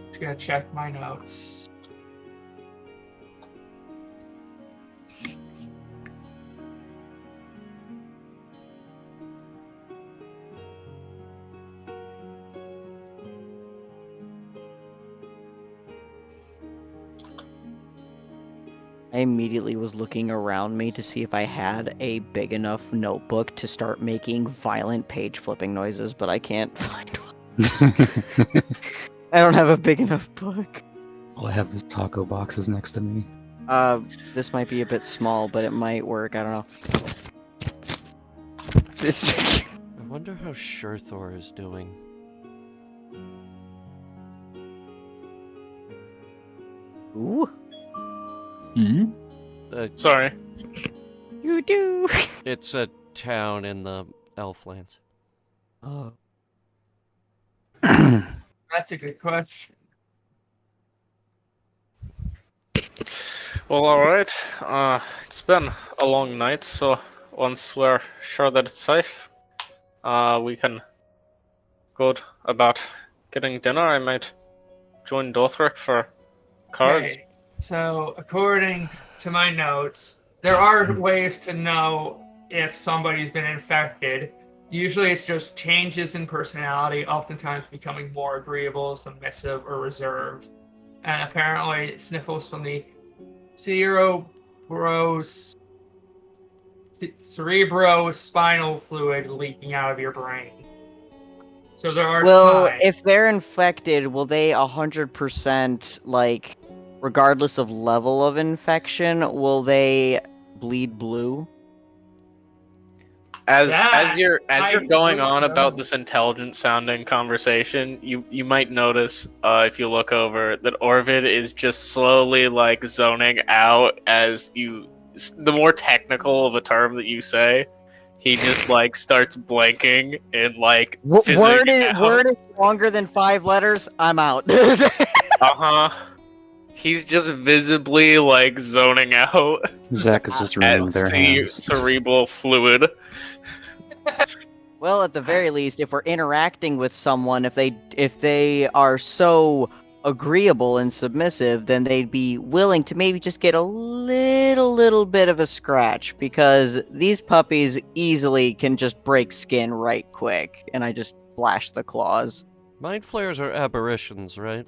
Speaker 5: Just gotta check my notes.
Speaker 2: I immediately was looking around me to see if I had a big enough notebook to start making violent page flipping noises, but I can't find one. I don't have a big enough book.
Speaker 6: All I have is taco boxes next to me.
Speaker 2: This might be a bit small, but it might work. I don't know.
Speaker 1: I wonder how Shurthor is doing.
Speaker 2: Ooh,
Speaker 3: Hmm?
Speaker 4: Sorry.
Speaker 2: you do.
Speaker 1: It's a town in the Elflands.
Speaker 2: Oh.
Speaker 5: That's a good question.
Speaker 4: Well, alright. It's been a long night, so once we're sure that it's safe, we can go about getting dinner. I might join Dothric for cards.
Speaker 5: Okay, so according to my notes, there are ways to know if somebody's been infected. Usually it's just changes in personality, oftentimes becoming more agreeable, submissive, or reserved. And apparently sniffles from the Cerebrospinal cerebrospinal fluid leaking out of your brain. So there are
Speaker 2: Well,
Speaker 5: signs.
Speaker 2: if they're infected, will they 100%, like, regardless of level of infection, will they bleed blue?
Speaker 4: As
Speaker 5: That,
Speaker 4: you're
Speaker 5: I
Speaker 4: going
Speaker 5: don't
Speaker 4: on about
Speaker 5: know.
Speaker 4: this intelligent sounding conversation, you might notice if you look over that Orvid is just slowly like zoning out as the more technical of a term that you say, he just like starts blanking and like fizzing out.
Speaker 2: Word is longer than 5 letters, I'm out.
Speaker 4: Uh-huh. He's just visibly like zoning out
Speaker 6: Zach is just ruining
Speaker 4: at
Speaker 6: their hands.
Speaker 4: cerebral fluid.
Speaker 2: Well, at the very least, if we're interacting with someone, if they are so agreeable and submissive, then they'd be willing to maybe just get a little bit of a scratch, because these puppies easily can just break skin right quick, and I just flash the claws.
Speaker 1: Mind flayers are aberrations, right?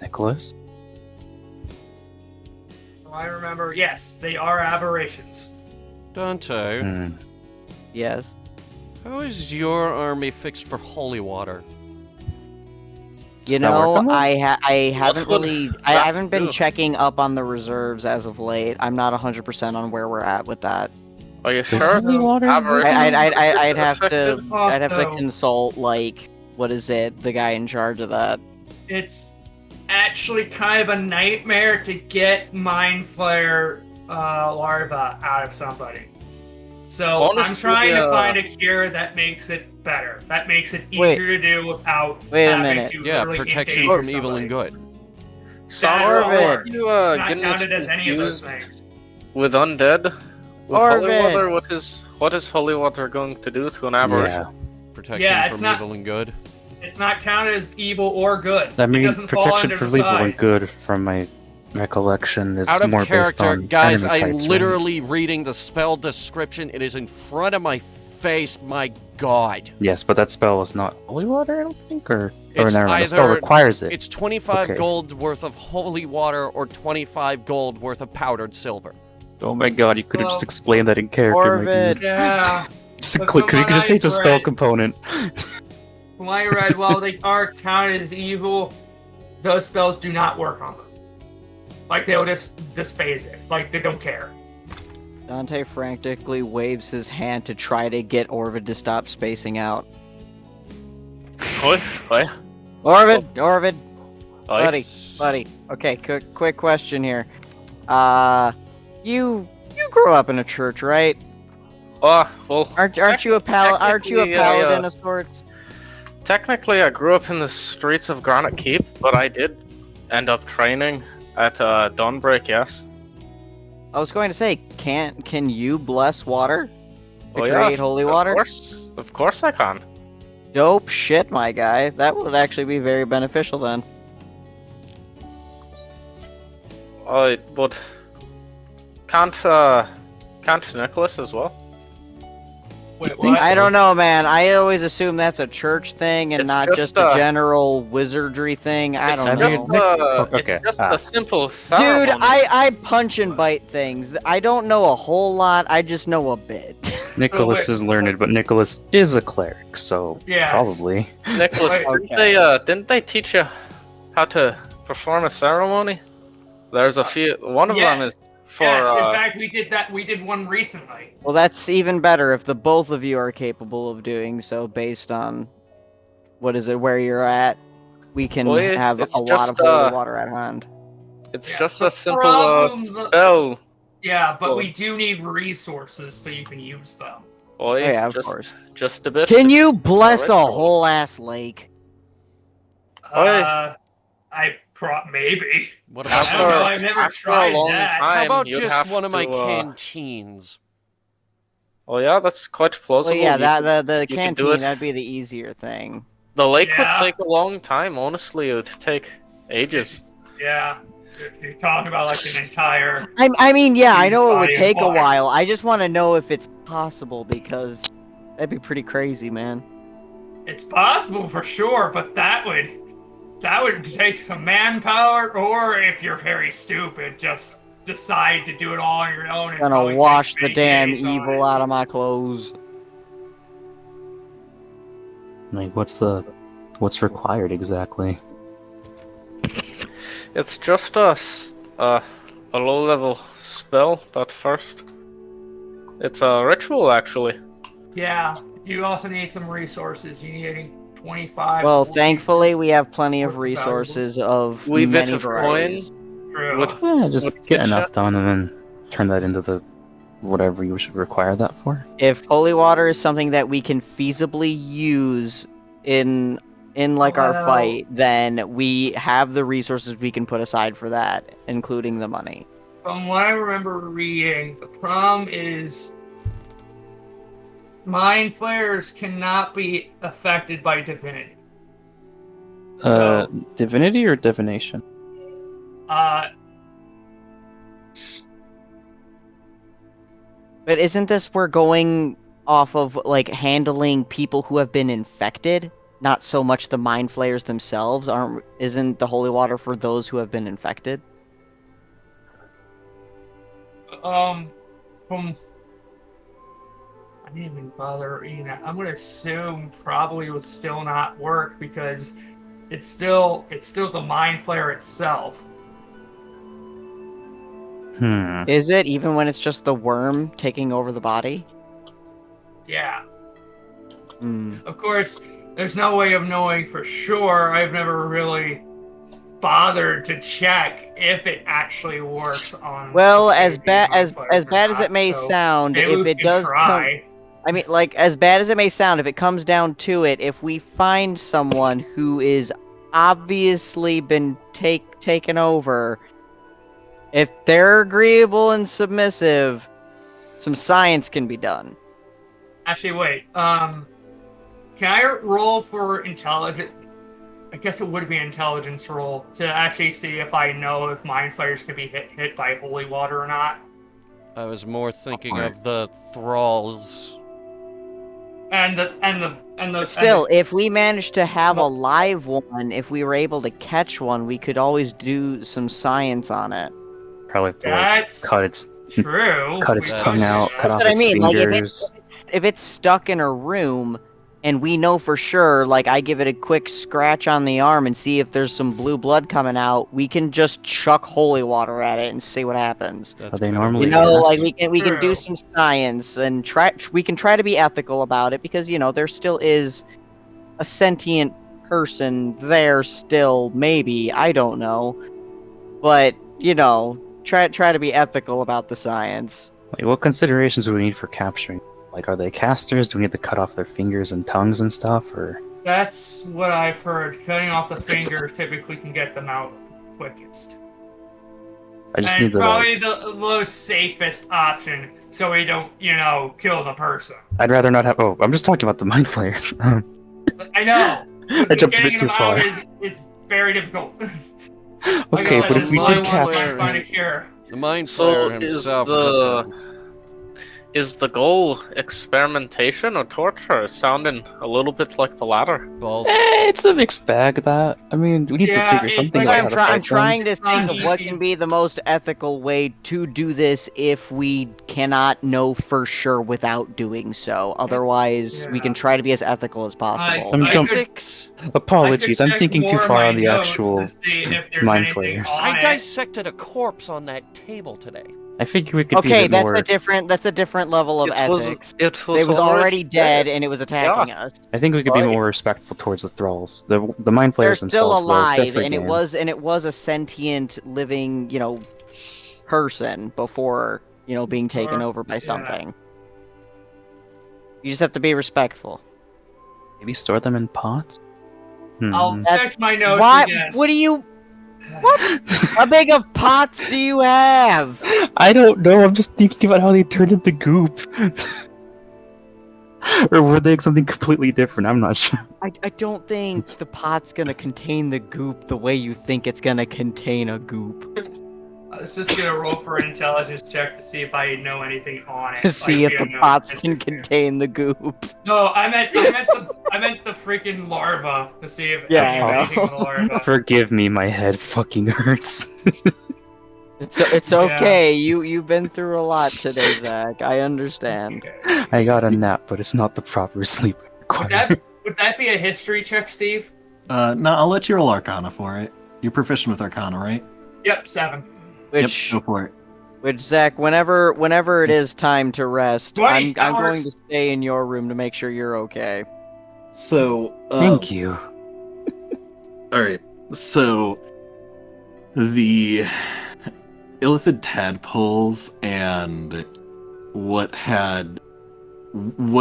Speaker 6: Nicholas?
Speaker 5: I remember, yes, they are aberrations.
Speaker 1: Dante,
Speaker 6: Hmm.
Speaker 2: Yes.
Speaker 1: how is your army fixed for holy water?
Speaker 2: You
Speaker 6: Does that
Speaker 2: know,
Speaker 6: work on them?
Speaker 2: I haven't
Speaker 4: what
Speaker 2: really, I
Speaker 4: that's
Speaker 2: haven't been
Speaker 4: do.
Speaker 2: checking up on the reserves as of late. I'm not 100% on where we're at with that.
Speaker 4: Are you
Speaker 6: Does
Speaker 4: sure?
Speaker 6: holy water
Speaker 4: Aberration
Speaker 2: I'd
Speaker 4: is
Speaker 2: have to,
Speaker 4: effective?
Speaker 2: I'd have to
Speaker 5: Also-
Speaker 2: consult, like, what is it, the guy in charge of that.
Speaker 5: It's actually kind of a nightmare to get mind flare larva out of somebody. So I'm
Speaker 4: Honestly,
Speaker 5: trying to find a cure that makes it better. That makes it easier
Speaker 2: Wait.
Speaker 5: to do without
Speaker 2: Wait a
Speaker 5: having
Speaker 2: minute.
Speaker 5: to
Speaker 1: Yeah,
Speaker 5: really
Speaker 1: protection
Speaker 5: endanger
Speaker 1: from evil and
Speaker 5: somebody.
Speaker 1: good.
Speaker 4: Sandra,
Speaker 2: Orvid.
Speaker 4: are you
Speaker 5: It's not
Speaker 4: getting
Speaker 5: counted as any of those
Speaker 4: confused
Speaker 5: things.
Speaker 4: with undead? With holy
Speaker 2: Orvid.
Speaker 4: water, what is holy water going to do to an aberration?
Speaker 6: Yeah.
Speaker 1: Protection
Speaker 5: Yeah, it's
Speaker 1: from
Speaker 5: not-
Speaker 1: evil and good.
Speaker 5: It's not counted as evil or good.
Speaker 6: I
Speaker 5: it
Speaker 6: mean,
Speaker 5: doesn't fall
Speaker 6: protection
Speaker 5: under
Speaker 6: for
Speaker 5: the
Speaker 6: evil
Speaker 5: side.
Speaker 6: and good, from my recollection, is
Speaker 1: Out of
Speaker 6: more based
Speaker 1: character,
Speaker 6: on
Speaker 1: guys,
Speaker 6: enemy
Speaker 1: I'm
Speaker 6: types, right?
Speaker 1: literally reading the spell description. It is in front of my face, my god.
Speaker 6: Yes, but that spell is not holy water, I don't think, or
Speaker 1: It's
Speaker 6: never mind. The spell
Speaker 1: either-
Speaker 6: requires it.
Speaker 1: It's 25
Speaker 6: Okay.
Speaker 1: gold worth of holy water or 25 gold worth of powdered silver.
Speaker 6: Oh my god, you could have just
Speaker 5: Well,
Speaker 6: explained that in character, my
Speaker 2: Orvid.
Speaker 6: dude.
Speaker 5: Yeah.
Speaker 6: Just
Speaker 5: but
Speaker 6: click,
Speaker 5: from
Speaker 6: you could just say
Speaker 5: what
Speaker 6: it's a
Speaker 5: I've
Speaker 6: spell
Speaker 5: read-
Speaker 6: component.
Speaker 5: From what I read, while they are counted as evil, those spells do not work on them. Like, they'll just phase it. Like, they don't care.
Speaker 2: Dante frantically waves his hand to try to get Orvid to stop spacing out.
Speaker 4: What? What?
Speaker 2: Orvid,
Speaker 4: Oi.
Speaker 2: buddy. Okay, quick question here. You grew up in a church, right?
Speaker 4: Oh, well,
Speaker 2: Aren't you a
Speaker 4: Technically, yeah,
Speaker 2: paladin
Speaker 4: yeah.
Speaker 2: of sorts?
Speaker 4: technically I grew up in the streets of Granite Keep, but I did end up training at Dawnbreak, yes.
Speaker 2: I was going to say, can you bless water to
Speaker 4: Oh, yeah,
Speaker 2: create holy water?
Speaker 4: Of course I can.
Speaker 2: Dope shit, my guy. That would actually be very beneficial then.
Speaker 4: But can't Nicholas as well?
Speaker 5: Wait,
Speaker 6: think
Speaker 5: what?
Speaker 6: so?
Speaker 2: I don't know, man. I always assume that's a church thing and
Speaker 4: It's
Speaker 2: not
Speaker 4: just,
Speaker 2: just a general wizardry thing. I
Speaker 4: It's
Speaker 2: don't
Speaker 4: just,
Speaker 2: know.
Speaker 6: Okay,
Speaker 4: it's just
Speaker 6: ah.
Speaker 4: a simple
Speaker 2: Dude,
Speaker 4: ceremony.
Speaker 2: I punch and bite things. I don't know a whole lot. I just know a bit.
Speaker 6: Nicholas
Speaker 5: wait.
Speaker 6: is learned, but Nicholas is a cleric, so
Speaker 5: Yes.
Speaker 6: probably.
Speaker 4: Nicholas,
Speaker 2: Okay.
Speaker 4: didn't they teach you how to perform a ceremony? There's a few. One of them
Speaker 5: yes.
Speaker 4: is for.
Speaker 5: Yes, in fact, we did that. We did one recently.
Speaker 2: Well, that's even better if the both of you are capable of doing so based on what is it, where you're at. We can
Speaker 4: Well,
Speaker 2: have
Speaker 4: it's
Speaker 2: a lot
Speaker 4: just,
Speaker 2: of holy water at hand.
Speaker 4: it's
Speaker 5: Yeah,
Speaker 4: just
Speaker 5: the
Speaker 4: a simple
Speaker 5: problem-
Speaker 4: spell.
Speaker 5: Yeah, but
Speaker 4: Well-
Speaker 5: we do need resources so you can use them.
Speaker 4: Oh,
Speaker 2: yeah, of
Speaker 4: just,
Speaker 2: course.
Speaker 4: Just a bit.
Speaker 2: Can you bless a
Speaker 4: ritual.
Speaker 2: whole ass lake?
Speaker 5: I maybe.
Speaker 1: What
Speaker 5: I
Speaker 1: about,
Speaker 5: don't know. I've never
Speaker 4: after a
Speaker 5: tried
Speaker 4: long
Speaker 5: that.
Speaker 1: how
Speaker 4: time,
Speaker 1: about
Speaker 4: you'd
Speaker 1: just
Speaker 4: have
Speaker 1: one of my
Speaker 4: to,
Speaker 1: canteens?
Speaker 4: Oh yeah, that's quite
Speaker 2: Well,
Speaker 4: plausible.
Speaker 2: yeah,
Speaker 4: You
Speaker 2: the
Speaker 4: you can do
Speaker 2: canteen,
Speaker 4: it.
Speaker 2: that'd be the easier thing.
Speaker 4: The lake
Speaker 5: Yeah.
Speaker 4: would take a long time. Honestly, it would take ages.
Speaker 5: Yeah, you're talking about like an entire.
Speaker 2: I mean, yeah, I know it would
Speaker 5: Body of
Speaker 2: take a
Speaker 5: water.
Speaker 2: while. I just want to know if it's possible because that'd be pretty crazy, man.
Speaker 5: It's possible for sure, but that would take some manpower, or if you're very stupid, just decide to do it all on your own. And
Speaker 2: Gonna
Speaker 5: probably
Speaker 2: wash
Speaker 5: take
Speaker 2: the
Speaker 5: many
Speaker 2: damn
Speaker 5: days on
Speaker 2: evil
Speaker 5: it.
Speaker 2: out of my clothes.
Speaker 6: Like, what's required exactly?
Speaker 4: It's just a low-level spell, but first, it's a ritual actually.
Speaker 5: Yeah, you also need some resources. You need 25.
Speaker 2: Well,
Speaker 5: gold
Speaker 2: thankfully,
Speaker 5: pieces
Speaker 2: we have plenty of
Speaker 5: worth of valuables.
Speaker 2: resources of
Speaker 4: Wee bit
Speaker 2: many
Speaker 4: of
Speaker 2: varieties.
Speaker 5: True.
Speaker 4: Would-
Speaker 6: Yeah, just
Speaker 4: What's
Speaker 6: get
Speaker 4: good
Speaker 6: enough
Speaker 4: shit?
Speaker 6: done and then turn that into the whatever you should require that for.
Speaker 2: If holy water is something that we can feasibly use in like our
Speaker 5: Well-
Speaker 2: fight, then we have the resources we can put aside for that, including the money.
Speaker 5: From what I remember reading, the problem is mind flayers cannot be affected by divinity. So-
Speaker 6: Divinity or divination?
Speaker 2: But isn't this we're going off of like handling people who have been infected, not so much the mind flayers themselves? Isn't the holy water for those who have been infected?
Speaker 5: From I didn't even bother reading that. I'm gonna assume probably will still not work because it's still the mind flare itself.
Speaker 2: Is it even when it's just the worm taking over the body?
Speaker 5: Yeah.
Speaker 2: Hmm.
Speaker 5: Of course, there's no way of knowing for sure. I've never really bothered to check if it actually works on.
Speaker 2: Well,
Speaker 5: the
Speaker 2: as
Speaker 5: baby
Speaker 2: bad
Speaker 5: mind
Speaker 2: as
Speaker 5: flayers
Speaker 2: as
Speaker 5: or
Speaker 2: bad as
Speaker 5: not,
Speaker 2: it may
Speaker 5: so
Speaker 2: sound,
Speaker 5: maybe
Speaker 2: if
Speaker 5: we
Speaker 2: it
Speaker 5: can
Speaker 2: does come,
Speaker 5: try.
Speaker 2: I mean, like as bad as it may sound, if it comes down to it, if we find someone who is obviously been taken over, if they're agreeable and submissive, some science can be done.
Speaker 5: Actually, wait. Can I roll for intelligence? I guess it would be an intelligence roll to actually see if I know if mind flayers can be hit by holy water or not.
Speaker 1: I was more thinking of the thralls.
Speaker 5: But
Speaker 2: Still, if we managed to have a live one, if we were able to catch one, we could always do some science on it.
Speaker 6: Probably have to
Speaker 5: that's
Speaker 6: cut its
Speaker 5: true.
Speaker 6: cut its
Speaker 5: We
Speaker 6: tongue
Speaker 5: could do
Speaker 6: out,
Speaker 5: that.
Speaker 6: cut off
Speaker 2: That's what I
Speaker 6: its
Speaker 2: mean, like,
Speaker 6: fingers.
Speaker 2: If it's stuck in a room, and we know for sure, like I give it a quick scratch on the arm and see if there's some blue blood coming out, we can just chuck holy water at it and see what happens.
Speaker 1: That's
Speaker 6: they
Speaker 1: kinda
Speaker 6: normally
Speaker 2: You
Speaker 1: weird.
Speaker 2: know,
Speaker 6: Yeah.
Speaker 2: like we can do
Speaker 5: True.
Speaker 2: some science and we can try to be ethical about it because there still is a sentient person there still, maybe, I don't know. But, try to be ethical about the science.
Speaker 6: Like, what considerations do we need for capturing? Like, are they casters? Do we need to cut off their fingers and tongues and stuff? Or
Speaker 5: That's what I've heard. Cutting off the fingers typically can get them out quickest.
Speaker 6: I just
Speaker 5: And
Speaker 6: need to.
Speaker 5: probably
Speaker 6: Like,
Speaker 5: the most safest option, so we don't, kill the person.
Speaker 6: I'd rather not have. Oh, I'm just talking about the mind flayers.
Speaker 5: I know.
Speaker 6: I jumped a
Speaker 5: Getting
Speaker 6: bit too
Speaker 5: them
Speaker 6: far.
Speaker 5: out is very difficult. Like
Speaker 6: Okay,
Speaker 5: I said,
Speaker 6: but if
Speaker 5: this
Speaker 6: we
Speaker 5: is
Speaker 6: did
Speaker 5: why I want to
Speaker 6: capture,
Speaker 5: find a cure.
Speaker 1: The mind
Speaker 4: So
Speaker 1: flayer
Speaker 4: is
Speaker 1: himself
Speaker 4: is the goal experimentation or torture? Sounding a little bit like the latter.
Speaker 1: both.
Speaker 6: it's a mixed bag. That I mean, we need
Speaker 5: Yeah,
Speaker 6: to figure
Speaker 5: it's
Speaker 6: something
Speaker 5: like
Speaker 6: out.
Speaker 2: I'm,
Speaker 6: how to
Speaker 2: I'm
Speaker 6: fight
Speaker 2: trying to
Speaker 5: It's not
Speaker 2: think of what
Speaker 5: easy.
Speaker 2: can be the most ethical way to do this if we cannot know for sure without doing so. Otherwise, we can
Speaker 5: Yeah.
Speaker 2: try to be as ethical as possible.
Speaker 6: I'm
Speaker 5: I
Speaker 6: jump-
Speaker 5: could-
Speaker 1: Ethics.
Speaker 6: Apologies,
Speaker 5: I
Speaker 6: I'm
Speaker 5: could
Speaker 6: thinking
Speaker 5: check
Speaker 6: too
Speaker 5: more of
Speaker 6: far
Speaker 5: my
Speaker 6: on the
Speaker 5: notes
Speaker 6: actual.
Speaker 5: and see if there's
Speaker 6: mind
Speaker 5: anything
Speaker 6: flayers.
Speaker 5: on
Speaker 1: I
Speaker 5: it.
Speaker 1: dissected a corpse on that table today.
Speaker 6: I figure we could be
Speaker 2: Okay,
Speaker 6: a bit more.
Speaker 2: that's a different level of ethics.
Speaker 4: It
Speaker 2: It was already dead and it was attacking us.
Speaker 6: I think we could be
Speaker 4: Right.
Speaker 6: more respectful towards the thralls. The mind
Speaker 2: They're
Speaker 6: flayers
Speaker 2: still
Speaker 6: themselves. though,
Speaker 2: alive,
Speaker 6: different
Speaker 2: and
Speaker 6: game.
Speaker 2: it was a sentient, living, person before being taken
Speaker 5: Or-
Speaker 2: over by
Speaker 5: yeah.
Speaker 2: something. You just have to be respectful.
Speaker 6: Maybe store them in pots.
Speaker 5: I'll check my notes
Speaker 2: Why?
Speaker 5: again.
Speaker 2: What do you? What? How big of pots do you have?
Speaker 6: I don't know. I'm just thinking about how they turned into goop. Or were they something completely different? I'm not sure.
Speaker 2: I don't think the pot's gonna contain the goop the way you think it's gonna contain a goop.
Speaker 5: I was just gonna roll for an intelligence check to see if I know anything on it.
Speaker 2: To see if
Speaker 5: Like,
Speaker 2: the
Speaker 5: yeah, no,
Speaker 2: pots
Speaker 5: that's
Speaker 2: can
Speaker 5: okay.
Speaker 2: contain the goop.
Speaker 5: No, I meant the freaking larva to see if
Speaker 2: Yeah,
Speaker 5: I
Speaker 2: I
Speaker 5: knew anything
Speaker 2: know.
Speaker 5: on the larva.
Speaker 6: Forgive me, my head fucking hurts.
Speaker 2: It's okay. You've been through a lot today, Zach. I understand.
Speaker 6: I got a nap, but it's not the proper sleep I require.
Speaker 5: Would that be a history check, Steve?
Speaker 3: No, I'll let you roll Arcana for it. You're proficient with Arcana, right?
Speaker 5: Yep, 7.
Speaker 2: Which,
Speaker 3: Yep, go for it.
Speaker 2: which Zach, whenever it is time to rest,
Speaker 5: 20
Speaker 2: I'm going
Speaker 5: hours.
Speaker 2: to stay in your room to make sure you're okay.
Speaker 3: So,
Speaker 6: Thank you.
Speaker 3: Alright, so the illithid tadpoles and what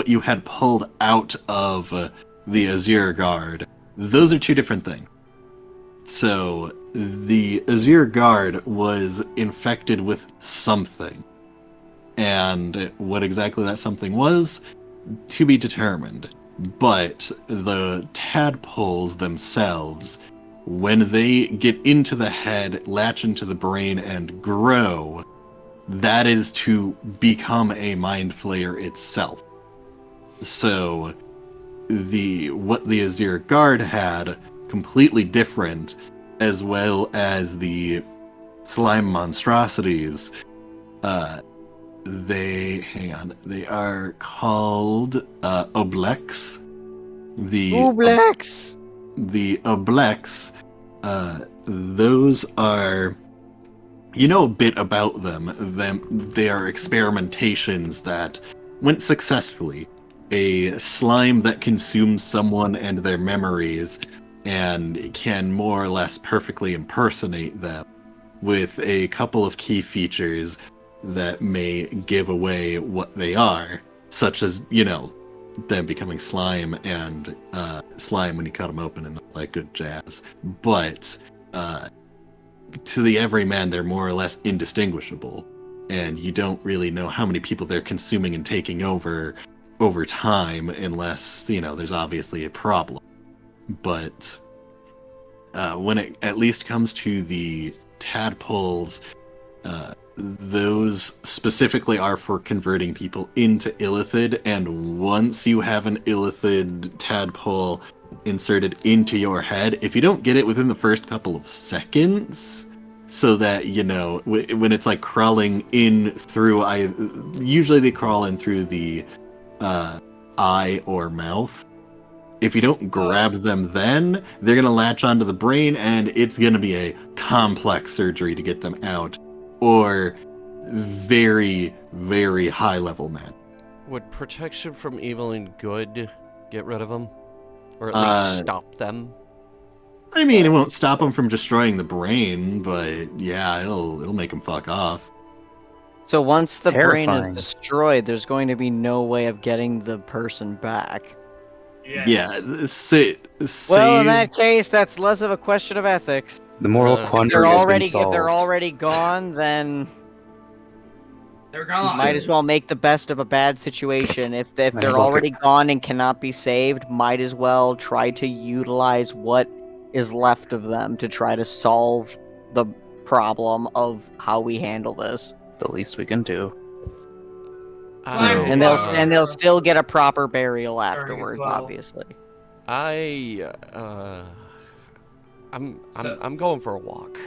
Speaker 3: you had pulled out of the Azure Guard, those are two different things. So the Azure Guard was infected with something, and what exactly that something was, to be determined. But the tadpoles themselves, when they get into the head, latch into the brain, and grow, that is to become a mind flayer itself. So what the Azure Guard had, completely different, as well as the slime monstrosities. They are called Oblex. The Oblex, those are, you know a bit about them. They are experimentations that went successfully. A slime that consumes someone and their memories and can more or less perfectly impersonate them, with a couple of key features that may give away what they are, such as, them becoming slime and slime when you cut them open and all that good jazz. But to the everyman, they're more or less indistinguishable, and you don't really know how many people they're consuming and taking over time, unless, there's obviously a problem. But when it at least comes to the tadpoles, those specifically are for converting people into illithid, and once you have an illithid tadpole inserted into your head, if you don't get it within the first couple of seconds, so that, when it's like crawling in through, usually they crawl in through the eye or mouth. If you don't grab them then, they're going to latch onto the brain, and it's going to be a complex surgery to get them out, or very, very high-level men.
Speaker 1: Would protection from evil and good get rid of them? Or at least stop them?
Speaker 3: I mean, it won't stop them from destroying the brain, but yeah, it'll make them fuck off.
Speaker 2: So once the brain is
Speaker 6: Terrifying.
Speaker 2: destroyed, there's going to be no way of getting the person back.
Speaker 5: Yes.
Speaker 3: Yeah, say,
Speaker 2: Well, in that case, that's less of a question of ethics.
Speaker 6: The moral
Speaker 1: If
Speaker 6: quandary has been solved.
Speaker 2: If they're already gone, then
Speaker 5: They're gone.
Speaker 2: might as well make the best of a bad situation. If
Speaker 6: Might as
Speaker 2: they're
Speaker 6: well
Speaker 2: already gone and cannot be saved, might as well try to utilize what is left of them to try to solve the problem of how we handle this.
Speaker 6: The least we can do.
Speaker 5: Slimes
Speaker 2: And
Speaker 5: will
Speaker 2: they'll
Speaker 5: follow.
Speaker 2: still get a proper burial
Speaker 5: During as
Speaker 2: afterwards,
Speaker 5: well.
Speaker 2: obviously.
Speaker 1: I'm going for a walk.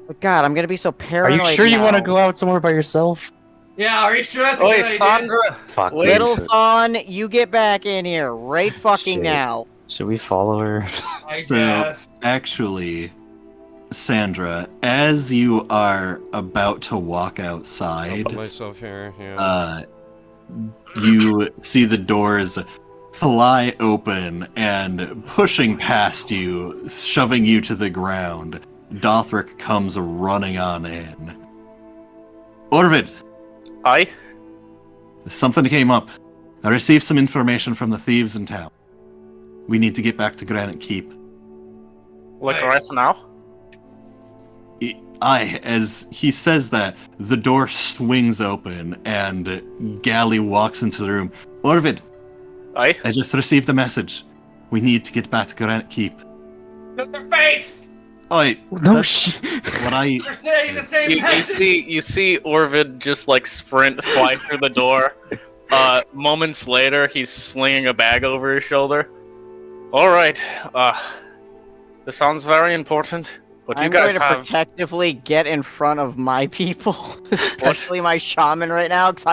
Speaker 2: But God, I'm gonna be so
Speaker 6: Are
Speaker 2: paranoid.
Speaker 6: you sure you want to
Speaker 2: now.
Speaker 6: go out somewhere by yourself?
Speaker 5: Yeah, are you sure that's a
Speaker 4: Oi,
Speaker 5: good idea?
Speaker 4: Sandra!
Speaker 6: Fuck.
Speaker 4: Wait.
Speaker 2: Little
Speaker 6: should,
Speaker 2: Fawn, you get back in here right fucking
Speaker 6: Shit.
Speaker 2: now.
Speaker 6: should we follow her?
Speaker 5: I
Speaker 3: So-
Speaker 5: guess.
Speaker 3: Actually, Sandra, as you are about to walk
Speaker 1: I'll
Speaker 3: outside,
Speaker 1: put myself here. Yeah.
Speaker 3: you see the doors fly open, and pushing past you, shoving you to the ground, Dothric comes running on in. Orvid,
Speaker 4: Aye?
Speaker 3: something came up. I received some information from the thieves in town. We need to get back to Granite Keep.
Speaker 4: Like
Speaker 5: Nice.
Speaker 4: right now?
Speaker 3: As he says that, the door swings open and Gally walks into the room. Orvid,
Speaker 4: Aye?
Speaker 3: I just received a message. We need to get back to Granite Keep.
Speaker 5: They're fakes!
Speaker 3: Oi,
Speaker 6: No
Speaker 3: that's
Speaker 6: shit.
Speaker 3: what I...
Speaker 5: They're saying the same
Speaker 4: You
Speaker 5: message!
Speaker 4: see Orvid just like sprint, fly through the door. Moments later, he's slinging a bag over his shoulder. Alright, this sounds very important. What
Speaker 2: I'm
Speaker 4: you guys
Speaker 2: going to
Speaker 4: have?
Speaker 2: protectively get in front of my people, especially my shaman right now, because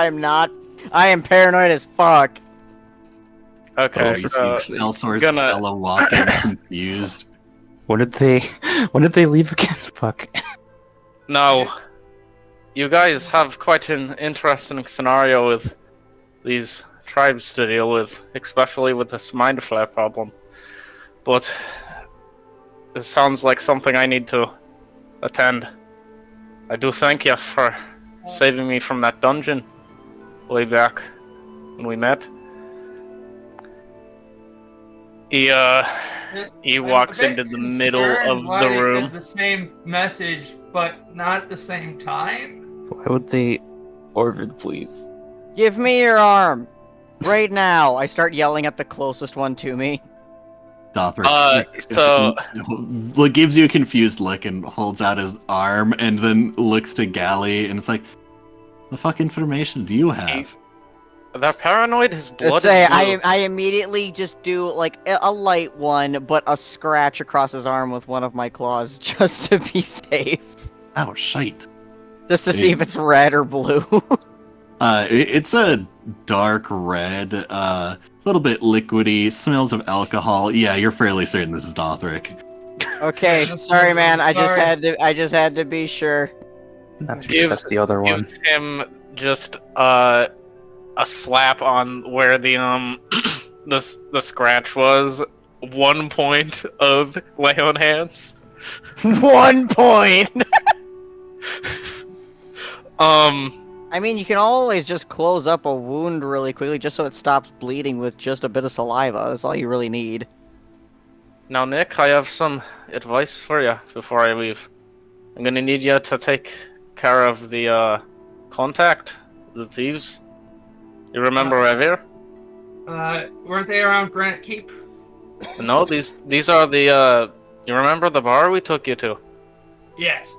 Speaker 2: I am paranoid as fuck.
Speaker 4: Okay,
Speaker 3: Three
Speaker 4: so
Speaker 3: Fuchs, Elsword,
Speaker 4: gonna-
Speaker 3: Sella walking, confused.
Speaker 6: When did they leave again? Fuck.
Speaker 4: now, you guys have quite an interesting scenario with these tribes to deal with, especially with this mind flare problem. But it sounds like something I need to attend. I do thank you for saving me from that dungeon way back when we met. He walks
Speaker 5: I'm a bit
Speaker 4: into the middle
Speaker 5: concerned
Speaker 4: of
Speaker 5: why
Speaker 4: the
Speaker 5: they
Speaker 4: room.
Speaker 5: said the same message, but not at the same time.
Speaker 6: Why would they? Orvid, please.
Speaker 2: Give me your arm! Right now! I start yelling at the closest one to me.
Speaker 3: Dothric
Speaker 4: so
Speaker 3: gives you a confused look and holds out his arm and then looks to Galley and it's like, the fuck information do you have?
Speaker 4: they're paranoid. His blood
Speaker 2: Say,
Speaker 4: is blue.
Speaker 2: I immediately just do like a light one, but a scratch across his arm with one of my claws just to be safe.
Speaker 3: Oh, shite.
Speaker 2: Just to see if it's red or blue.
Speaker 3: It's a dark red, little bit liquidy, smells of alcohol. Yeah, you're fairly certain this is Dothric.
Speaker 2: Okay, sorry man, I just had to be sure.
Speaker 6: Not sure that's the other one.
Speaker 4: Gives him just a slap on where the the scratch was. 1 point of lay on hands.
Speaker 2: 1 point!
Speaker 4: Um,
Speaker 2: I mean, you can always just close up a wound really quickly just so it stops bleeding with just a bit of saliva. That's all you really need.
Speaker 4: now Nick, I have some advice for you before I leave. I'm gonna need you to take care of the contact, the thieves. You remember Revere?
Speaker 5: Weren't they around Granite Keep?
Speaker 4: No, these are the you remember the bar we took you to?
Speaker 5: Yes.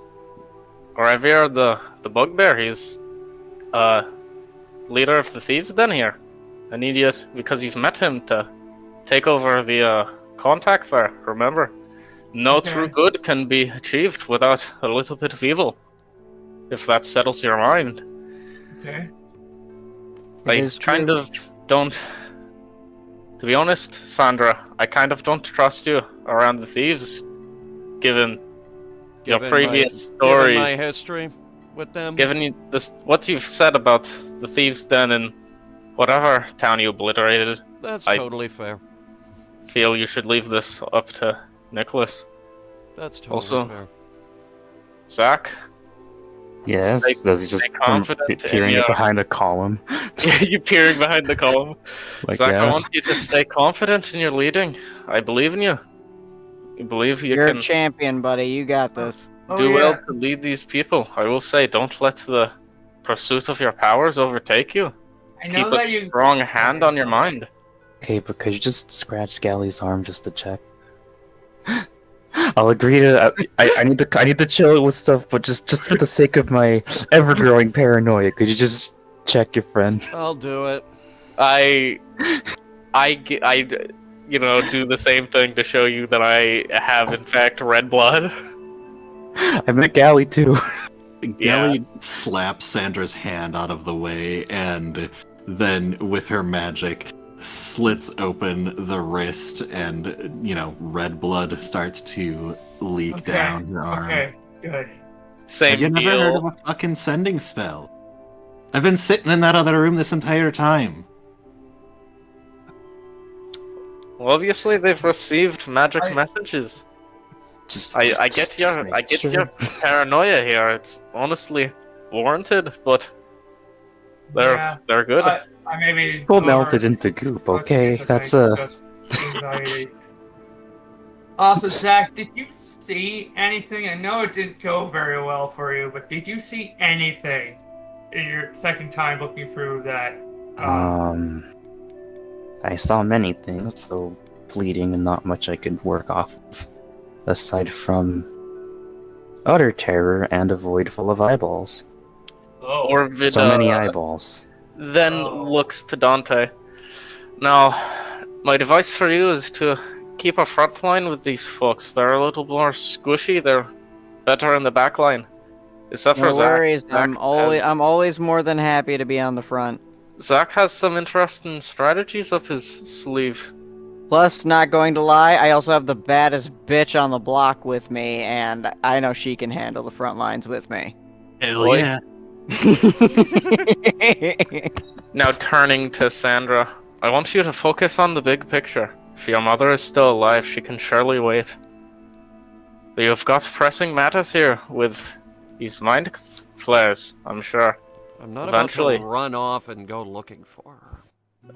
Speaker 4: Revere, the bugbear, he's leader of the thieves then here. I need you, because you've met him, to take over the contact there, remember? No
Speaker 5: Okay.
Speaker 4: true good can be achieved without a little bit of evil. If that settles your mind.
Speaker 5: Okay.
Speaker 4: I
Speaker 2: is
Speaker 4: kind
Speaker 2: true.
Speaker 4: of don't... To be honest, Sandra, I kind of don't trust you around the thieves, given your
Speaker 1: Given
Speaker 4: previous
Speaker 1: Given
Speaker 4: stories.
Speaker 1: my history with them.
Speaker 4: Given you this, what you've said about the thieves' den in whatever town you obliterated,
Speaker 1: That's
Speaker 4: I-
Speaker 1: totally fair.
Speaker 4: feel you should leave this up to Nicholas.
Speaker 1: That's totally
Speaker 4: Also-
Speaker 1: fair.
Speaker 4: Zach,
Speaker 6: Yes,
Speaker 4: Stay-
Speaker 6: does he just
Speaker 4: stay confident in
Speaker 6: peering
Speaker 4: your-
Speaker 6: behind a column?
Speaker 4: you peering behind the column.
Speaker 6: Like,
Speaker 4: Zach, I
Speaker 6: yeah.
Speaker 4: want you to stay confident in your leading. I believe in you. I believe you
Speaker 2: You're
Speaker 4: can
Speaker 2: a champion, buddy. You got this.
Speaker 5: Oh,
Speaker 4: do
Speaker 5: yeah.
Speaker 4: well to lead these people. I will say, don't let the pursuit of your powers overtake you.
Speaker 5: I know
Speaker 4: Keep
Speaker 5: that
Speaker 4: a
Speaker 5: you.
Speaker 4: strong hand on your mind.
Speaker 6: Okay, but could you just scratch Galley's arm just to check? I'll agree to. I need to chill it with stuff, but just for the sake of my ever-growing paranoia, could you just check your friend?
Speaker 1: I'll do it.
Speaker 4: I do the same thing to show you that I have, in fact, red blood.
Speaker 6: I met Galley too.
Speaker 3: Galley slaps Sandra's hand out of the way and then, with her magic, slits open the wrist and, red blood starts to leak
Speaker 5: Okay.
Speaker 3: down her arm.
Speaker 5: Okay. Good.
Speaker 3: Have
Speaker 4: Same
Speaker 3: you never heard of
Speaker 4: deal.
Speaker 3: a fucking sending spell? I've been sitting in that other room this entire time.
Speaker 4: Well, obviously, they've received magic
Speaker 5: I-
Speaker 4: messages.
Speaker 6: Just,
Speaker 4: I get your paranoia here. It's honestly warranted, but
Speaker 5: Yeah.
Speaker 4: they're good.
Speaker 5: I maybe.
Speaker 6: Go melted into goop. Okay, that's
Speaker 5: anxiety. Also, Zach, did you see anything? I know it didn't go very well for you, but did you see anything in your second time looking through that?
Speaker 6: I saw many things, though fleeting and not much I could work off of, aside from utter terror and a void full of eyeballs.
Speaker 4: Or Vida
Speaker 6: So many eyeballs.
Speaker 4: then
Speaker 5: Oh.
Speaker 4: looks to Dante. Now, my advice for you is to keep a front line with these folks. They're a little more squishy. They're better in the back line. Except for
Speaker 2: No
Speaker 4: Zach.
Speaker 2: worries. I'm
Speaker 4: has-
Speaker 2: always more than happy to be on the front.
Speaker 4: Zach has some interesting strategies up his sleeve.
Speaker 2: Plus, not going to lie, I also have the baddest bitch on the block with me, and I know she can handle the front lines with me.
Speaker 3: Hell
Speaker 4: Boy.
Speaker 3: yeah.
Speaker 4: Now turning to Sandra, I want you to focus on the big picture. If your mother is still alive, she can surely wait. But you've got pressing matters here with these mind flares, I'm sure.
Speaker 1: I'm not
Speaker 4: Eventually.
Speaker 1: about to run off and go looking for her.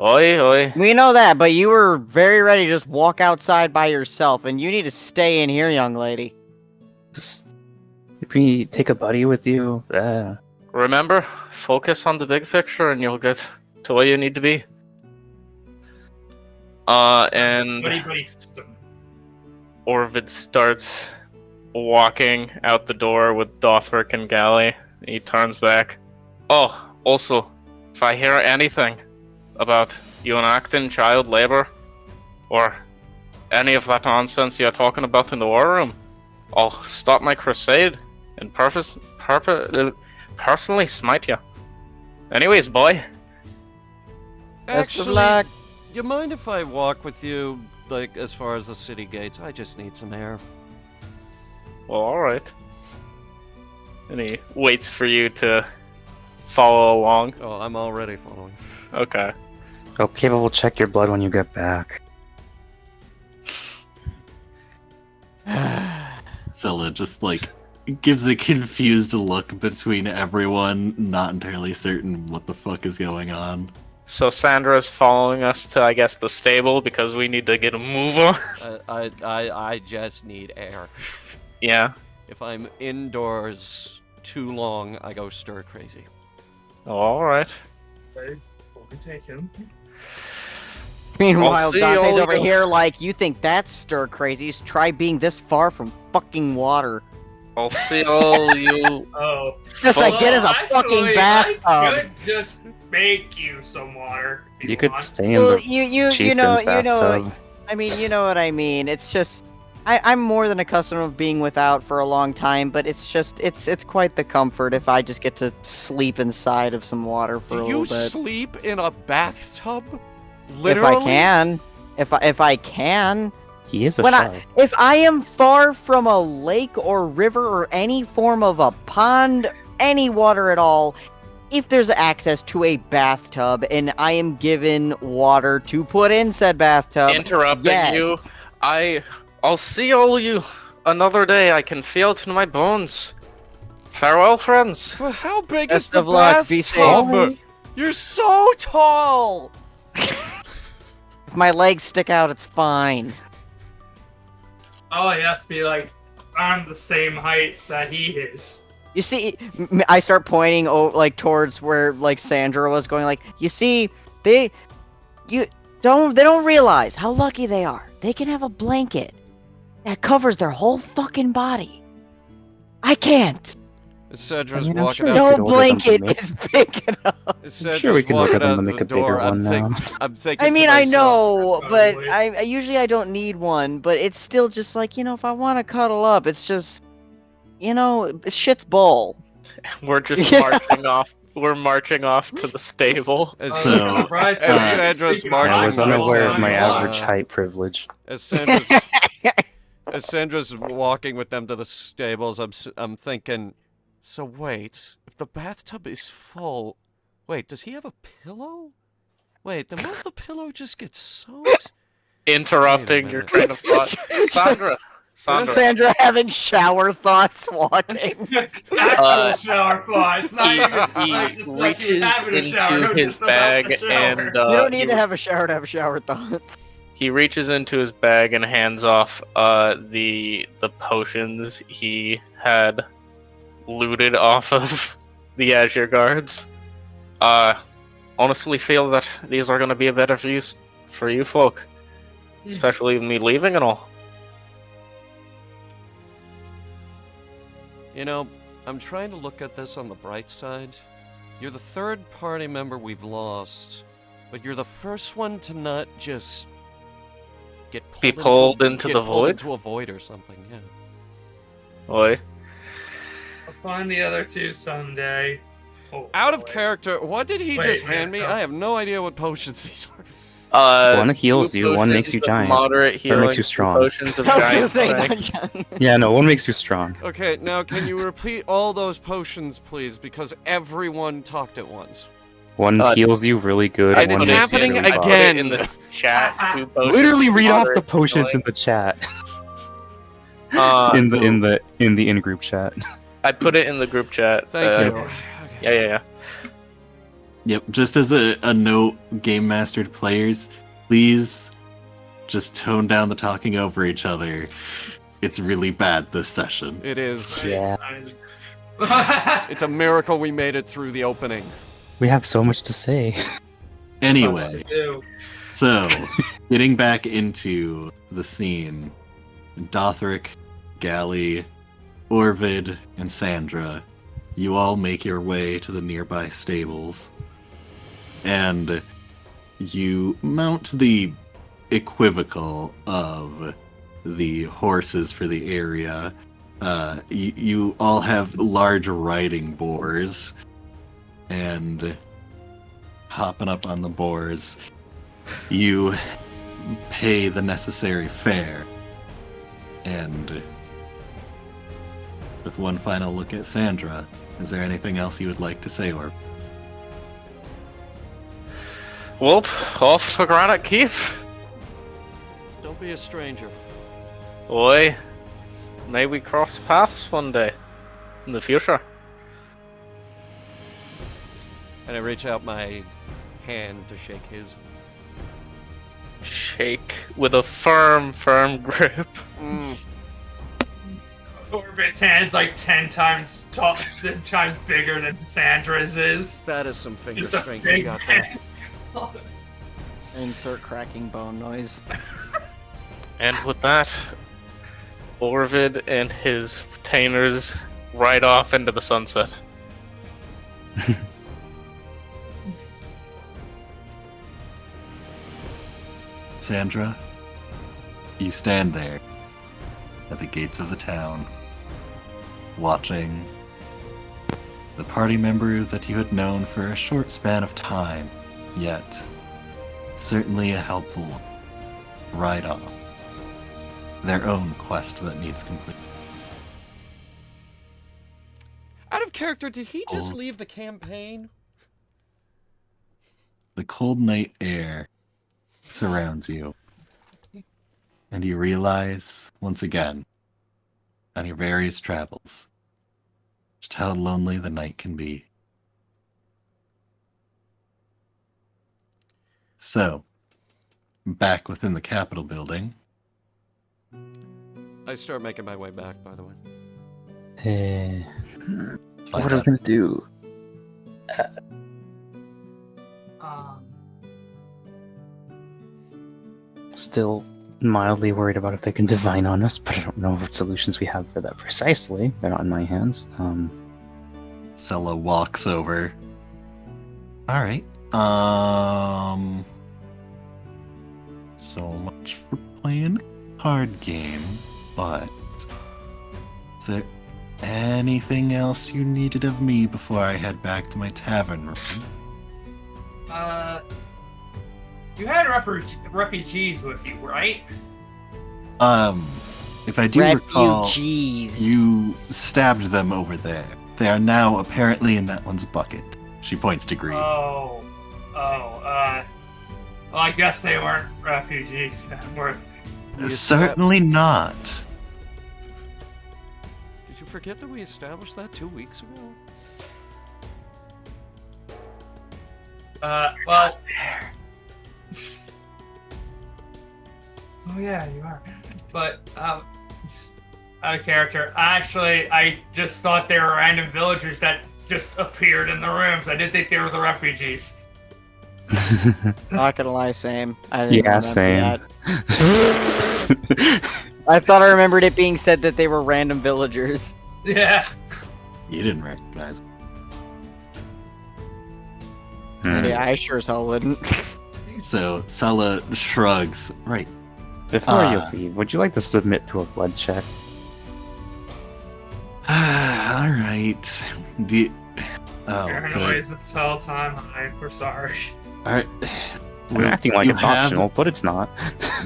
Speaker 4: Oi, oi.
Speaker 2: We know that, but you were very ready to just walk outside by yourself, and you need to stay in here, young lady.
Speaker 6: Just maybe take a buddy with you.
Speaker 4: Remember, focus on the big picture and you'll get to where you need to be. And
Speaker 5: Buddy.
Speaker 4: Orvid starts walking out the door with Dothric and Galley. He turns back. Oh, also, if I hear anything about you enacting child labor, or any of that nonsense you're talking about in the war room, I'll stop my crusade and personally smite you. Anyways, boy.
Speaker 2: Best of
Speaker 1: Actually,
Speaker 2: luck.
Speaker 1: you mind if I walk with you, like, as far as the city gates? I just need some air.
Speaker 4: Well, alright. And he waits for you to follow along.
Speaker 1: Oh, I'm already following.
Speaker 4: Okay.
Speaker 6: Okay, but we'll check your blood when you get back.
Speaker 3: Zilla just like gives a confused look between everyone, not entirely certain what the fuck is going on.
Speaker 4: So Sandra's following us to, I guess, the stable because we need to get a move on.
Speaker 1: I just need air.
Speaker 4: Yeah.
Speaker 1: If I'm indoors too long, I go stir crazy.
Speaker 4: Oh, alright.
Speaker 5: Okay, we'll take him.
Speaker 2: Meanwhile,
Speaker 4: see
Speaker 2: Dante's
Speaker 4: all
Speaker 2: over
Speaker 4: you-
Speaker 2: here like, you think that's stir crazy? Try being this far from fucking water.
Speaker 4: I'll see all you.
Speaker 5: Oh.
Speaker 2: Just
Speaker 4: Well,
Speaker 2: like get us a fucking
Speaker 5: I
Speaker 2: bathtub.
Speaker 5: could just make you some water. if
Speaker 6: You could
Speaker 5: want.
Speaker 6: stay in
Speaker 2: Well,
Speaker 6: the
Speaker 2: you
Speaker 6: chieftain's
Speaker 2: know,
Speaker 6: bathtub.
Speaker 2: I mean, you know what I mean. It's just, I'm more than accustomed of being without for a long time, but it's just, it's quite the comfort if I just get to sleep inside of some water for a
Speaker 1: Do you
Speaker 2: little bit.
Speaker 1: sleep in a bathtub?
Speaker 2: If
Speaker 1: Literally?
Speaker 2: I can, if I can.
Speaker 6: He is a
Speaker 2: When
Speaker 6: shark.
Speaker 2: If I am far from a lake or river or any form of a pond, any water at all, if there's access to a bathtub and I am given water to put in said bathtub,
Speaker 4: Interrupting
Speaker 2: yes.
Speaker 4: you. I'll see all you another day. I can feel it in my bones. Farewell, friends.
Speaker 1: Well, how big
Speaker 2: Best
Speaker 1: is the
Speaker 2: of luck, be
Speaker 1: bathtub?
Speaker 2: safe.
Speaker 1: You're so tall!
Speaker 2: If my legs stick out, it's fine.
Speaker 5: Oh, he has to be like on the same height that he is.
Speaker 2: You see, I start pointing like towards where like Sandra was going. Like, you see, they don't realize how lucky they are. They can have a blanket that covers their whole fucking body. I can't.
Speaker 1: Cedra's
Speaker 6: I mean, I'm
Speaker 1: walking
Speaker 6: sure
Speaker 1: out.
Speaker 6: we
Speaker 2: No
Speaker 6: could order them to
Speaker 2: blanket
Speaker 6: make-
Speaker 2: is big enough.
Speaker 1: Cedra's
Speaker 6: sure we can look
Speaker 1: walking
Speaker 6: at them
Speaker 1: out
Speaker 6: and
Speaker 1: the
Speaker 6: make a bigger
Speaker 1: door.
Speaker 6: one now.
Speaker 1: I'm thinking.
Speaker 2: I mean,
Speaker 1: to
Speaker 2: I
Speaker 1: myself,
Speaker 2: know, but
Speaker 5: Probably.
Speaker 2: I usually I don't need one. But it's still just like, if I want to cuddle up, it's just, shit's bull.
Speaker 4: We're just
Speaker 2: Yeah.
Speaker 4: marching off. We're marching off to the stable.
Speaker 1: As,
Speaker 3: So,
Speaker 5: right,
Speaker 1: as
Speaker 5: so
Speaker 1: Sandra's
Speaker 5: sleeping on
Speaker 1: marching
Speaker 6: I was
Speaker 1: with,
Speaker 6: unaware of my
Speaker 1: uh,
Speaker 6: average height privilege.
Speaker 1: as Sandra's walking with them to the stables, I'm thinking. So wait, if the bathtub is full, wait, does he have a pillow? Wait, then won't the pillow just get soaked?
Speaker 4: Interrupting
Speaker 1: Wait a
Speaker 4: your
Speaker 1: minute.
Speaker 4: train of thought. Sandra.
Speaker 2: Sandra having shower thoughts walking.
Speaker 5: Actual shower thoughts, not
Speaker 4: He,
Speaker 5: even
Speaker 4: he
Speaker 5: like, it's like
Speaker 4: reaches
Speaker 5: you're having a shower,
Speaker 4: into
Speaker 5: no,
Speaker 4: his
Speaker 5: just about the
Speaker 4: bag
Speaker 5: shower.
Speaker 4: and
Speaker 2: You don't need
Speaker 4: he,
Speaker 2: to have a shower thoughts.
Speaker 4: he reaches into his bag and hands off the potions he had looted off of the Azure guards. Honestly feel that these are going to be a better use for you folk, especially with me leaving and all.
Speaker 1: I'm trying to look at this on the bright side. You're the third party member we've lost, but you're the first one to not just get
Speaker 4: Be pulled into
Speaker 1: get
Speaker 4: the
Speaker 1: pulled
Speaker 4: void?
Speaker 1: into a void or something. Yeah.
Speaker 4: Oi.
Speaker 5: find the other two someday. Oh,
Speaker 1: Out of
Speaker 5: boy.
Speaker 1: character, what did he
Speaker 5: Wait,
Speaker 1: just
Speaker 5: wait,
Speaker 1: hand me?
Speaker 5: no.
Speaker 1: I have no idea what potions these are.
Speaker 6: One heals
Speaker 4: two
Speaker 6: you, one makes
Speaker 4: potions
Speaker 6: you
Speaker 4: of
Speaker 6: giant.
Speaker 4: Moderate healing,
Speaker 6: makes you
Speaker 4: two
Speaker 6: strong.
Speaker 4: Potions of
Speaker 2: I was gonna
Speaker 4: giant
Speaker 2: say not
Speaker 4: strength.
Speaker 2: giant.
Speaker 6: Yeah, no, one makes you strong.
Speaker 1: Okay, now can you repeat all those potions, please? Because everyone talked at once.
Speaker 6: One heals you really good,
Speaker 1: And
Speaker 6: one
Speaker 1: it's
Speaker 6: makes
Speaker 1: happening
Speaker 6: you really
Speaker 4: I put
Speaker 6: bad.
Speaker 1: again.
Speaker 4: it in the chat. Two potions
Speaker 6: Literally
Speaker 4: of
Speaker 6: read off the
Speaker 4: moderate
Speaker 6: potions in
Speaker 4: healing.
Speaker 6: the chat.
Speaker 4: Uh,
Speaker 6: in the in-group chat.
Speaker 4: I put it in the group chat.
Speaker 1: Thank you.
Speaker 4: Yeah.
Speaker 3: Yep, just as a note, Game Mastered players, please just tone down the talking over each other. It's really bad this session.
Speaker 1: It is.
Speaker 6: Yeah.
Speaker 1: It's a miracle we made it through the opening.
Speaker 6: We have so much to say.
Speaker 3: Anyway,
Speaker 5: Ew.
Speaker 3: so getting back into the scene, Dothric, Gally, Orvid, and Sandra, you all make your way to the nearby stables, and you mount the equivocal of the horses for the area. You all have large riding boars, and hopping up on the boars, you pay the necessary fare. And with one final look at Sandra, is there anything else you would like to say, or
Speaker 4: Well, off to Granite Keep.
Speaker 1: Don't be a stranger.
Speaker 4: Boy, may we cross paths one day in the future.
Speaker 1: And I reach out my hand to shake his.
Speaker 4: Shake with a firm grip.
Speaker 5: Orbit's hand's like 10 times tall, 10 times bigger than Sandra's is.
Speaker 1: That is some finger
Speaker 5: Just a
Speaker 1: strength you
Speaker 5: big
Speaker 1: got there.
Speaker 5: hand.
Speaker 2: Insert cracking bone noise.
Speaker 4: And with that, Orvid and his retainers ride off into the sunset.
Speaker 3: Sandra, you stand there at the gates of the town, watching the party member that you had known for a short span of time, yet certainly a helpful one, ride off. Their own quest that needs complete.
Speaker 1: Out of character, did he just
Speaker 3: Oh.
Speaker 1: leave the campaign?
Speaker 3: The cold night air surrounds you, and you realize, once again, on your various travels, just how lonely the night can be. So, back within the Capitol building,
Speaker 1: I start making my way back, by the way.
Speaker 6: What are we gonna do? Still mildly worried about if they can divine on us, but I don't know what solutions we have for that precisely. They're not in my hands.
Speaker 3: Sella walks over. All right. So much for playing a card game, but is there anything else you needed of me before I head back to my tavern room?
Speaker 5: You had refugees with you, right?
Speaker 3: If I do recall,
Speaker 2: Refugees.
Speaker 3: you stabbed them over there. They are now apparently in that one's bucket. She points to Green.
Speaker 5: Well, I guess they weren't refugees then, were
Speaker 3: Certainly not.
Speaker 1: Did you forget that we established that 2 weeks ago?
Speaker 5: well. Oh yeah, you are. But out of character. Actually, I just thought they were random villagers that just appeared in the rooms. I didn't think they were the refugees.
Speaker 2: Not gonna lie, same. I didn't
Speaker 6: Yeah,
Speaker 2: remember
Speaker 6: same.
Speaker 2: that. I thought I remembered it being said that they were random villagers.
Speaker 5: Yeah.
Speaker 3: You didn't recognize them.
Speaker 2: Yeah, I sure as hell wouldn't.
Speaker 3: So Sella shrugs. Right.
Speaker 6: Before you
Speaker 3: Ah.
Speaker 6: leave, would you like to submit to a blood check?
Speaker 3: All right. Do oh,
Speaker 5: Paranoia is
Speaker 3: good.
Speaker 5: the all-time high. We're sorry.
Speaker 3: All right.
Speaker 6: I'm acting like
Speaker 3: you
Speaker 6: it's
Speaker 3: have-
Speaker 6: optional, but it's not.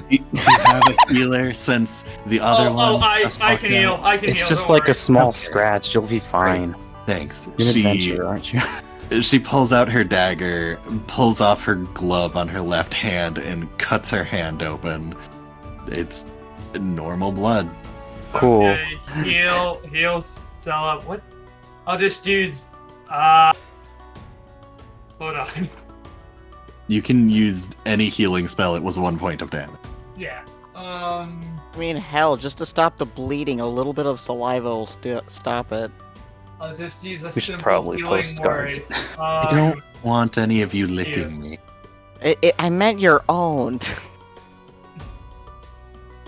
Speaker 3: Do you have a healer since the other one?
Speaker 5: I
Speaker 3: just
Speaker 5: can
Speaker 3: walked out?
Speaker 5: heal. I can
Speaker 6: It's
Speaker 5: heal.
Speaker 6: just
Speaker 5: don't
Speaker 6: like
Speaker 5: worry.
Speaker 6: a small
Speaker 3: Okay.
Speaker 6: scratch. You'll be fine.
Speaker 3: Thanks.
Speaker 6: You're an adventurer, aren't you?
Speaker 3: She pulls out her dagger, pulls off her glove on her left hand, and cuts her hand open. It's normal blood.
Speaker 6: Cool.
Speaker 5: Okay, heal Zella. What? I'll just use. Hold on.
Speaker 3: You can use any healing spell. It was 1 point of damage.
Speaker 5: Yeah.
Speaker 2: I mean, hell, just to stop the bleeding, a little bit of saliva will stop it.
Speaker 5: I'll just use a
Speaker 6: We should
Speaker 5: simple
Speaker 6: probably
Speaker 5: healing
Speaker 6: post
Speaker 5: word.
Speaker 6: cards.
Speaker 3: I don't want any of you licking me.
Speaker 2: I meant your own.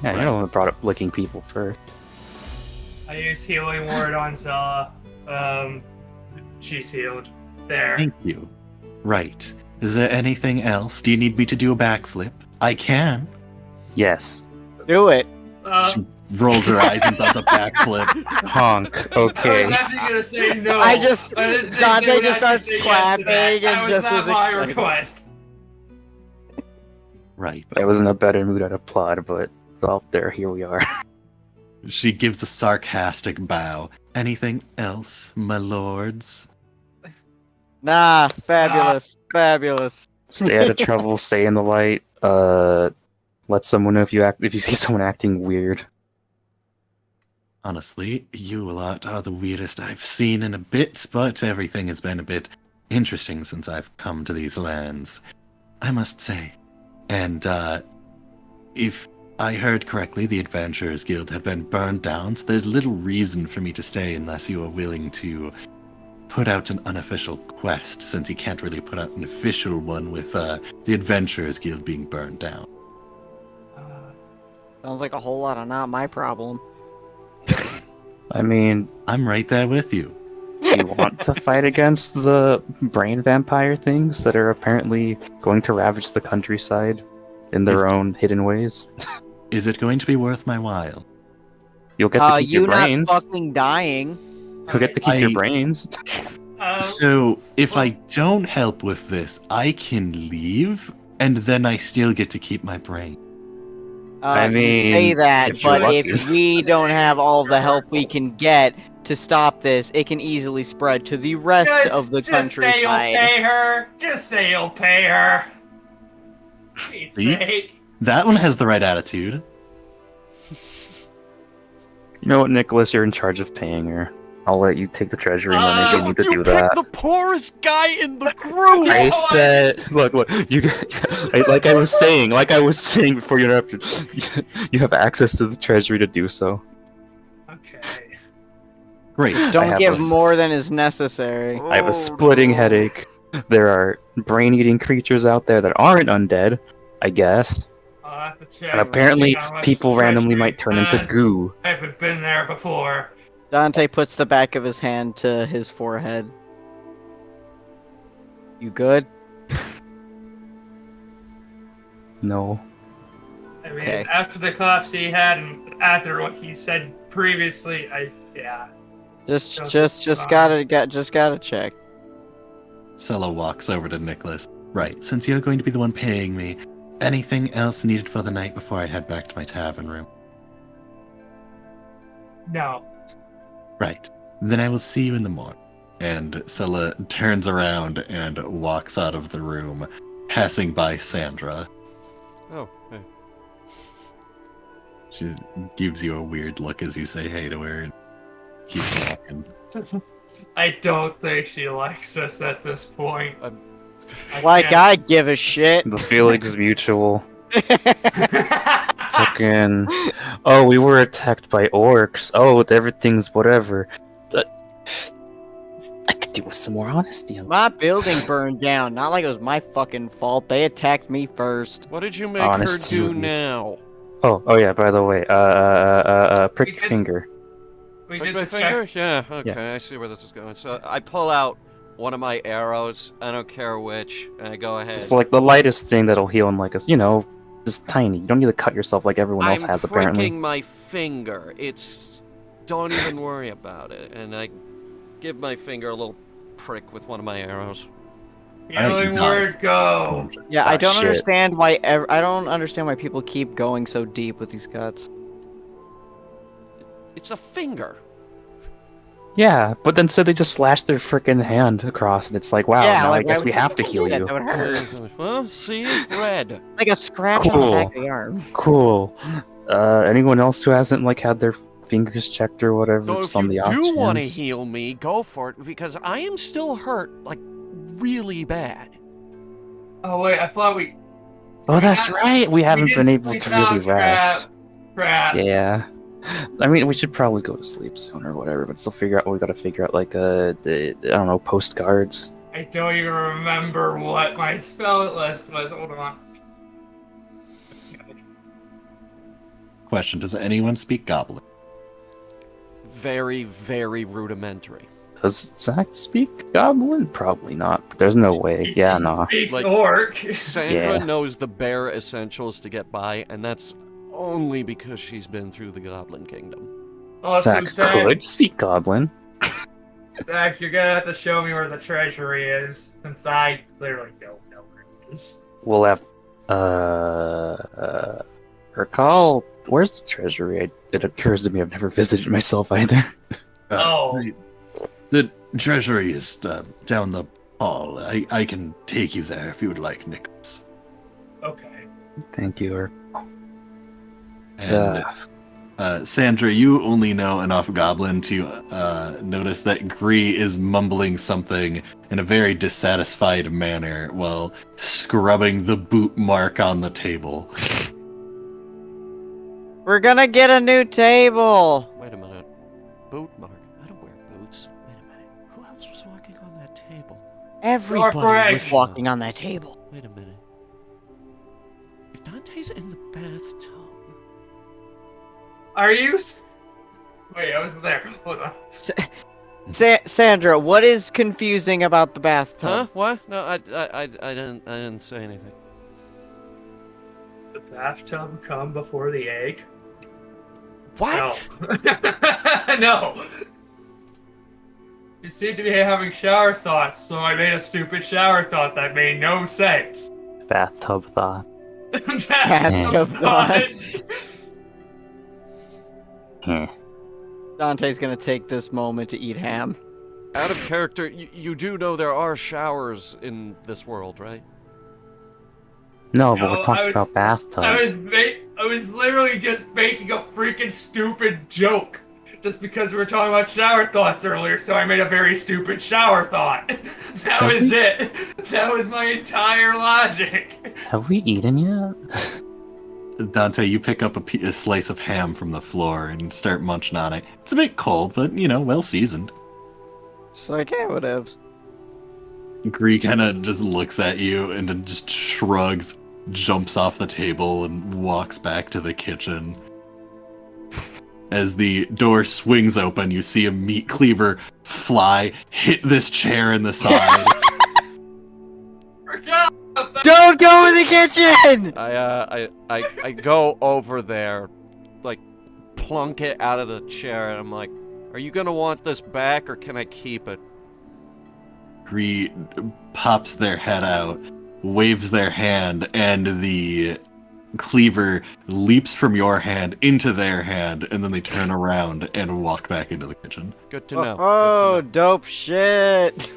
Speaker 6: Yeah, you're the one that brought up licking people first.
Speaker 5: I use healing word on Zella. She's healed. There.
Speaker 3: Thank you. Right. Is there anything else? Do you need me to do a backflip? I can.
Speaker 6: Yes.
Speaker 2: Do it.
Speaker 3: She rolls her eyes and does a backflip.
Speaker 6: Honk.
Speaker 5: I was
Speaker 6: Okay.
Speaker 5: actually gonna say no.
Speaker 2: I just-
Speaker 5: didn't think
Speaker 2: Dante
Speaker 5: they would
Speaker 2: just
Speaker 5: actually
Speaker 2: starts
Speaker 5: say yes to
Speaker 2: clapping
Speaker 5: that.
Speaker 2: and
Speaker 5: That was
Speaker 2: just
Speaker 5: not
Speaker 2: is
Speaker 5: my
Speaker 2: excited.
Speaker 5: request.
Speaker 3: Right.
Speaker 6: I was in a better mood at applaud, but well, here we are.
Speaker 3: She gives a sarcastic bow. Anything else, my lords?
Speaker 2: Nah, fabulous, fabulous.
Speaker 6: Stay out of trouble. Stay in the light. Let someone know if you see someone acting weird.
Speaker 3: Honestly, you lot are the weirdest I've seen in a bit, but everything has been a bit interesting since I've come to these lands, I must say. And, if I heard correctly, the Adventurers Guild had been burned down, so there's little reason for me to stay unless you are willing to put out an unofficial quest, since you can't really put out an official one with, the Adventurers Guild being burned down.
Speaker 2: Sounds like a whole lot of not my problem.
Speaker 6: I mean,
Speaker 3: I'm right there with you.
Speaker 6: do you want to fight against the brain vampire things that are apparently going to ravage the countryside in their own hidden ways?
Speaker 3: Is it going to be worth my while?
Speaker 6: You'll get to keep
Speaker 2: You
Speaker 6: your
Speaker 2: not
Speaker 6: brains.
Speaker 2: fucking dying.
Speaker 6: You'll get to keep your
Speaker 3: I-
Speaker 6: brains.
Speaker 3: So, if
Speaker 5: well-
Speaker 3: I don't help with this, I can leave, and then I still get to keep my brain.
Speaker 6: I
Speaker 2: You
Speaker 6: mean,
Speaker 2: say that,
Speaker 6: if you're
Speaker 2: but if
Speaker 6: lucky.
Speaker 2: we don't have all the help we can get to stop this, it can easily spread to the rest of the
Speaker 5: Just say you'll
Speaker 2: countryside.
Speaker 5: pay her. Just say you'll pay her. Pete's
Speaker 3: See?
Speaker 5: sake.
Speaker 3: That one has the right attitude.
Speaker 6: You know what, Nicholas? You're in charge of paying her. I'll let you take the treasury money if you need to do that.
Speaker 1: the poorest guy in the group.
Speaker 6: I said, look, you, like I was saying before you interrupted, you have access to the treasury to do so.
Speaker 5: Okay.
Speaker 3: Great.
Speaker 6: I
Speaker 2: Don't
Speaker 6: have
Speaker 2: give
Speaker 6: a-
Speaker 2: more than is necessary.
Speaker 6: I have a splitting headache. There are brain-eating creatures out there that aren't undead, I guess.
Speaker 5: I'll have to check.
Speaker 6: And apparently,
Speaker 5: see how much
Speaker 6: people randomly
Speaker 5: treasury
Speaker 6: might turn into
Speaker 5: has.
Speaker 6: goo.
Speaker 5: I haven't been there before.
Speaker 2: Dante puts the back of his hand to his forehead. You good?
Speaker 6: No.
Speaker 5: I mean,
Speaker 2: Okay.
Speaker 5: after the collapse he had and after what he said previously, yeah.
Speaker 2: Just
Speaker 5: fine.
Speaker 2: gotta check.
Speaker 3: Sella walks over to Nicholas. Right, since you're going to be the one paying me, anything else needed for the night before I head back to my tavern room?
Speaker 5: No.
Speaker 3: Right. Then I will see you in the morning. And Sella turns around and walks out of the room, passing by Sandra.
Speaker 1: Oh, hey.
Speaker 3: She gives you a weird look as you say hey to her and keeps walking.
Speaker 5: I don't think she likes us at this point.
Speaker 2: Like
Speaker 5: can't-
Speaker 2: I give a shit.
Speaker 6: The feeling's mutual. Fucking. Oh, we were attacked by orcs. Oh, everything's whatever. I could do with some more honesty.
Speaker 2: My building burned down. Not like it was my fucking fault. They attacked me first.
Speaker 1: What did you make
Speaker 6: Honest
Speaker 1: her do
Speaker 6: to you.
Speaker 1: now?
Speaker 6: Oh yeah. By the way, prick
Speaker 5: We
Speaker 6: your
Speaker 5: did-
Speaker 6: finger.
Speaker 5: We
Speaker 1: Prick
Speaker 5: did
Speaker 1: my
Speaker 5: the check.
Speaker 1: finger? Yeah, okay, I see where this is going. So I pull out one of my arrows, I don't care which, and I go ahead.
Speaker 6: Just like the lightest thing that'll heal in like just tiny. You don't need to cut yourself like everyone else
Speaker 1: I'm
Speaker 6: has
Speaker 1: pricking
Speaker 6: apparently.
Speaker 1: my finger. It's don't even worry about it. And I give my finger a little prick with one of my arrows.
Speaker 5: Healing word, go.
Speaker 2: Yeah, I
Speaker 6: Ah,
Speaker 2: don't
Speaker 6: shit.
Speaker 2: understand why. I don't understand why people keep going so deep with these cuts.
Speaker 1: It's a finger.
Speaker 6: Yeah, but then so they just slash their freaking hand across, and it's like, wow,
Speaker 2: Yeah,
Speaker 6: now
Speaker 2: like,
Speaker 6: I guess
Speaker 2: why
Speaker 6: we
Speaker 2: would
Speaker 6: have to
Speaker 2: you
Speaker 6: heal
Speaker 2: do that?
Speaker 6: you.
Speaker 2: That would hurt.
Speaker 1: Well, see? Red.
Speaker 2: Like a scratch on the back
Speaker 6: Cool.
Speaker 2: of the arm.
Speaker 6: Cool. Anyone else who hasn't like had their fingers checked or whatever?
Speaker 1: So
Speaker 6: just
Speaker 1: if
Speaker 6: on
Speaker 1: you
Speaker 6: the off
Speaker 1: do want to
Speaker 6: chance?
Speaker 1: heal me, go for it, because I am still hurt, like, really bad.
Speaker 5: Oh wait, I thought we.
Speaker 6: Oh, that's right. We haven't
Speaker 5: we
Speaker 6: been
Speaker 5: didn't
Speaker 6: able to
Speaker 5: sleep
Speaker 6: really
Speaker 5: out, crap.
Speaker 6: rest.
Speaker 5: Crap.
Speaker 6: Yeah. I mean, we should probably go to sleep soon or whatever, but still figure out what we gotta figure out, like, I don't know, postcards.
Speaker 5: I don't even remember what my spell list was. Hold on.
Speaker 3: Question: does anyone speak Goblin?
Speaker 1: Very, very rudimentary.
Speaker 6: Does Zach speak Goblin? Probably not, but there's no way. Yeah,
Speaker 5: He
Speaker 6: nah.
Speaker 5: speaks
Speaker 1: Like-
Speaker 5: orc.
Speaker 1: Sandra
Speaker 6: Yeah.
Speaker 1: knows the bare essentials to get by, and that's only because she's been through the Goblin Kingdom.
Speaker 5: Also,
Speaker 6: Zach could speak Goblin.
Speaker 5: Zach, you're gonna have to show me where the treasury is, since I clearly don't know where it is.
Speaker 6: We'll have, recall, where's the treasury? It occurs to me I've never visited myself either.
Speaker 5: Oh.
Speaker 3: Right. The treasury is down the hall. I can take you there if you would like, Nicholas.
Speaker 5: Okay.
Speaker 6: Thank you, or
Speaker 3: And Sandra, you only know enough Goblin to notice that Gree is mumbling something in a very dissatisfied manner while scrubbing the boot mark on the table.
Speaker 2: We're gonna get a new table.
Speaker 1: Wait a minute. Boot mark? I don't wear boots. Wait a minute. Who else was walking on that table?
Speaker 2: Everybody was
Speaker 5: Corporation.
Speaker 2: walking on that table.
Speaker 1: Wait a minute. If Dante's in the bathtub...
Speaker 5: Are you? Wait, I wasn't there. Hold on.
Speaker 2: Sandra, what is confusing about the bathtub?
Speaker 1: Huh? What? No, I didn't say anything.
Speaker 5: The bathtub come before the egg?
Speaker 1: What?
Speaker 5: No. No. You seem to be having shower thoughts, so I made a stupid shower thought that made no sense.
Speaker 6: bathtub thought.
Speaker 2: Bathtub thoughts.
Speaker 6: Hmm.
Speaker 2: Dante's gonna take this moment to eat ham.
Speaker 1: Out of character, you do know there are showers in this world, right?
Speaker 6: No, but
Speaker 5: No,
Speaker 6: we're talking
Speaker 5: I was-
Speaker 6: about bathtubs.
Speaker 5: I was literally just making a freaking stupid joke. Just because we were talking about shower thoughts earlier, so I made a very stupid shower thought. That was it. That was my entire logic.
Speaker 6: Have we eaten yet?
Speaker 3: Dante, you pick up a slice of ham from the floor and start munching on it. It's a bit cold, but, well seasoned.
Speaker 2: It's like, hey, whatevs.
Speaker 3: Gree kind of just looks at you and then just shrugs, jumps off the table, and walks back to the kitchen. As the door swings open, you see a meat cleaver fly, hit this chair in the side.
Speaker 5: Forgot about that.
Speaker 2: Don't go in the kitchen!
Speaker 1: I go over there, like, plunk it out of the chair, and I'm like, are you gonna want this back, or can I keep it?
Speaker 3: Gree pops their head out, waves their hand, and the cleaver leaps from your hand into their hand, and then they turn around and walk back into the kitchen.
Speaker 1: Good to know.
Speaker 2: Oh,
Speaker 1: Good to know.
Speaker 2: dope shit.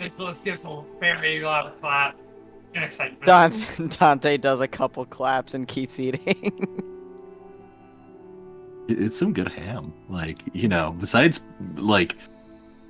Speaker 5: Nicholas gives a very loud clap in excitement.
Speaker 2: Dante does a couple claps and keeps eating.
Speaker 3: It's some good ham. Besides,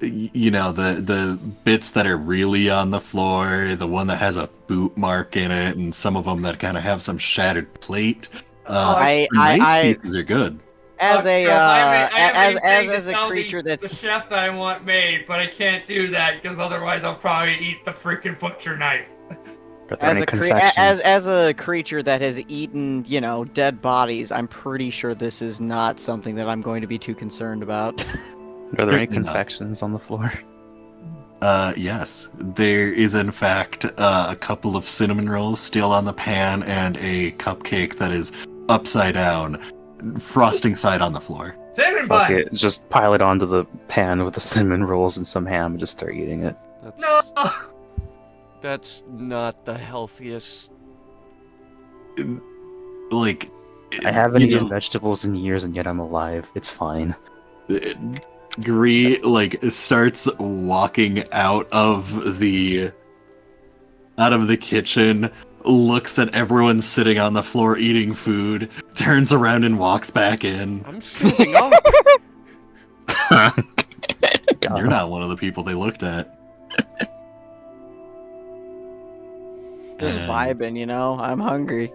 Speaker 3: the bits that are really on the floor, the one that has a boot mark in it, and some of them that kind of have some shattered plate. Nice pieces are good.
Speaker 2: As a
Speaker 5: I have
Speaker 2: as
Speaker 5: anything to
Speaker 2: a
Speaker 5: tell
Speaker 2: creature
Speaker 5: the
Speaker 2: that's
Speaker 5: chef that I want made, but I can't do that because otherwise I'll probably eat the freaking butcher knife.
Speaker 6: Are there any confections?
Speaker 2: as a creature that has eaten, dead bodies, I'm pretty sure this is not something that I'm going to be too concerned about.
Speaker 6: Are there any
Speaker 3: Certainly not.
Speaker 6: confections on the floor?
Speaker 3: Yes. There is, in fact, a couple of cinnamon rolls still on the pan and a cupcake that is upside down. frosting side on the floor.
Speaker 5: Cinnamon
Speaker 6: Fuck
Speaker 5: bun.
Speaker 6: it, just pile it onto the pan with the cinnamon rolls and some ham and just start eating it.
Speaker 1: That's,
Speaker 5: No.
Speaker 1: that's not the healthiest.
Speaker 3: Like,
Speaker 6: I haven't
Speaker 3: you
Speaker 6: eaten
Speaker 3: know,
Speaker 6: vegetables in years and yet I'm alive. It's fine.
Speaker 3: Gree like starts walking out of the kitchen, looks at everyone sitting on the floor eating food, turns around and walks back in.
Speaker 1: I'm standing up.
Speaker 3: You're not one of the people they looked at.
Speaker 2: Just
Speaker 3: And
Speaker 2: vibing, you know? I'm hungry.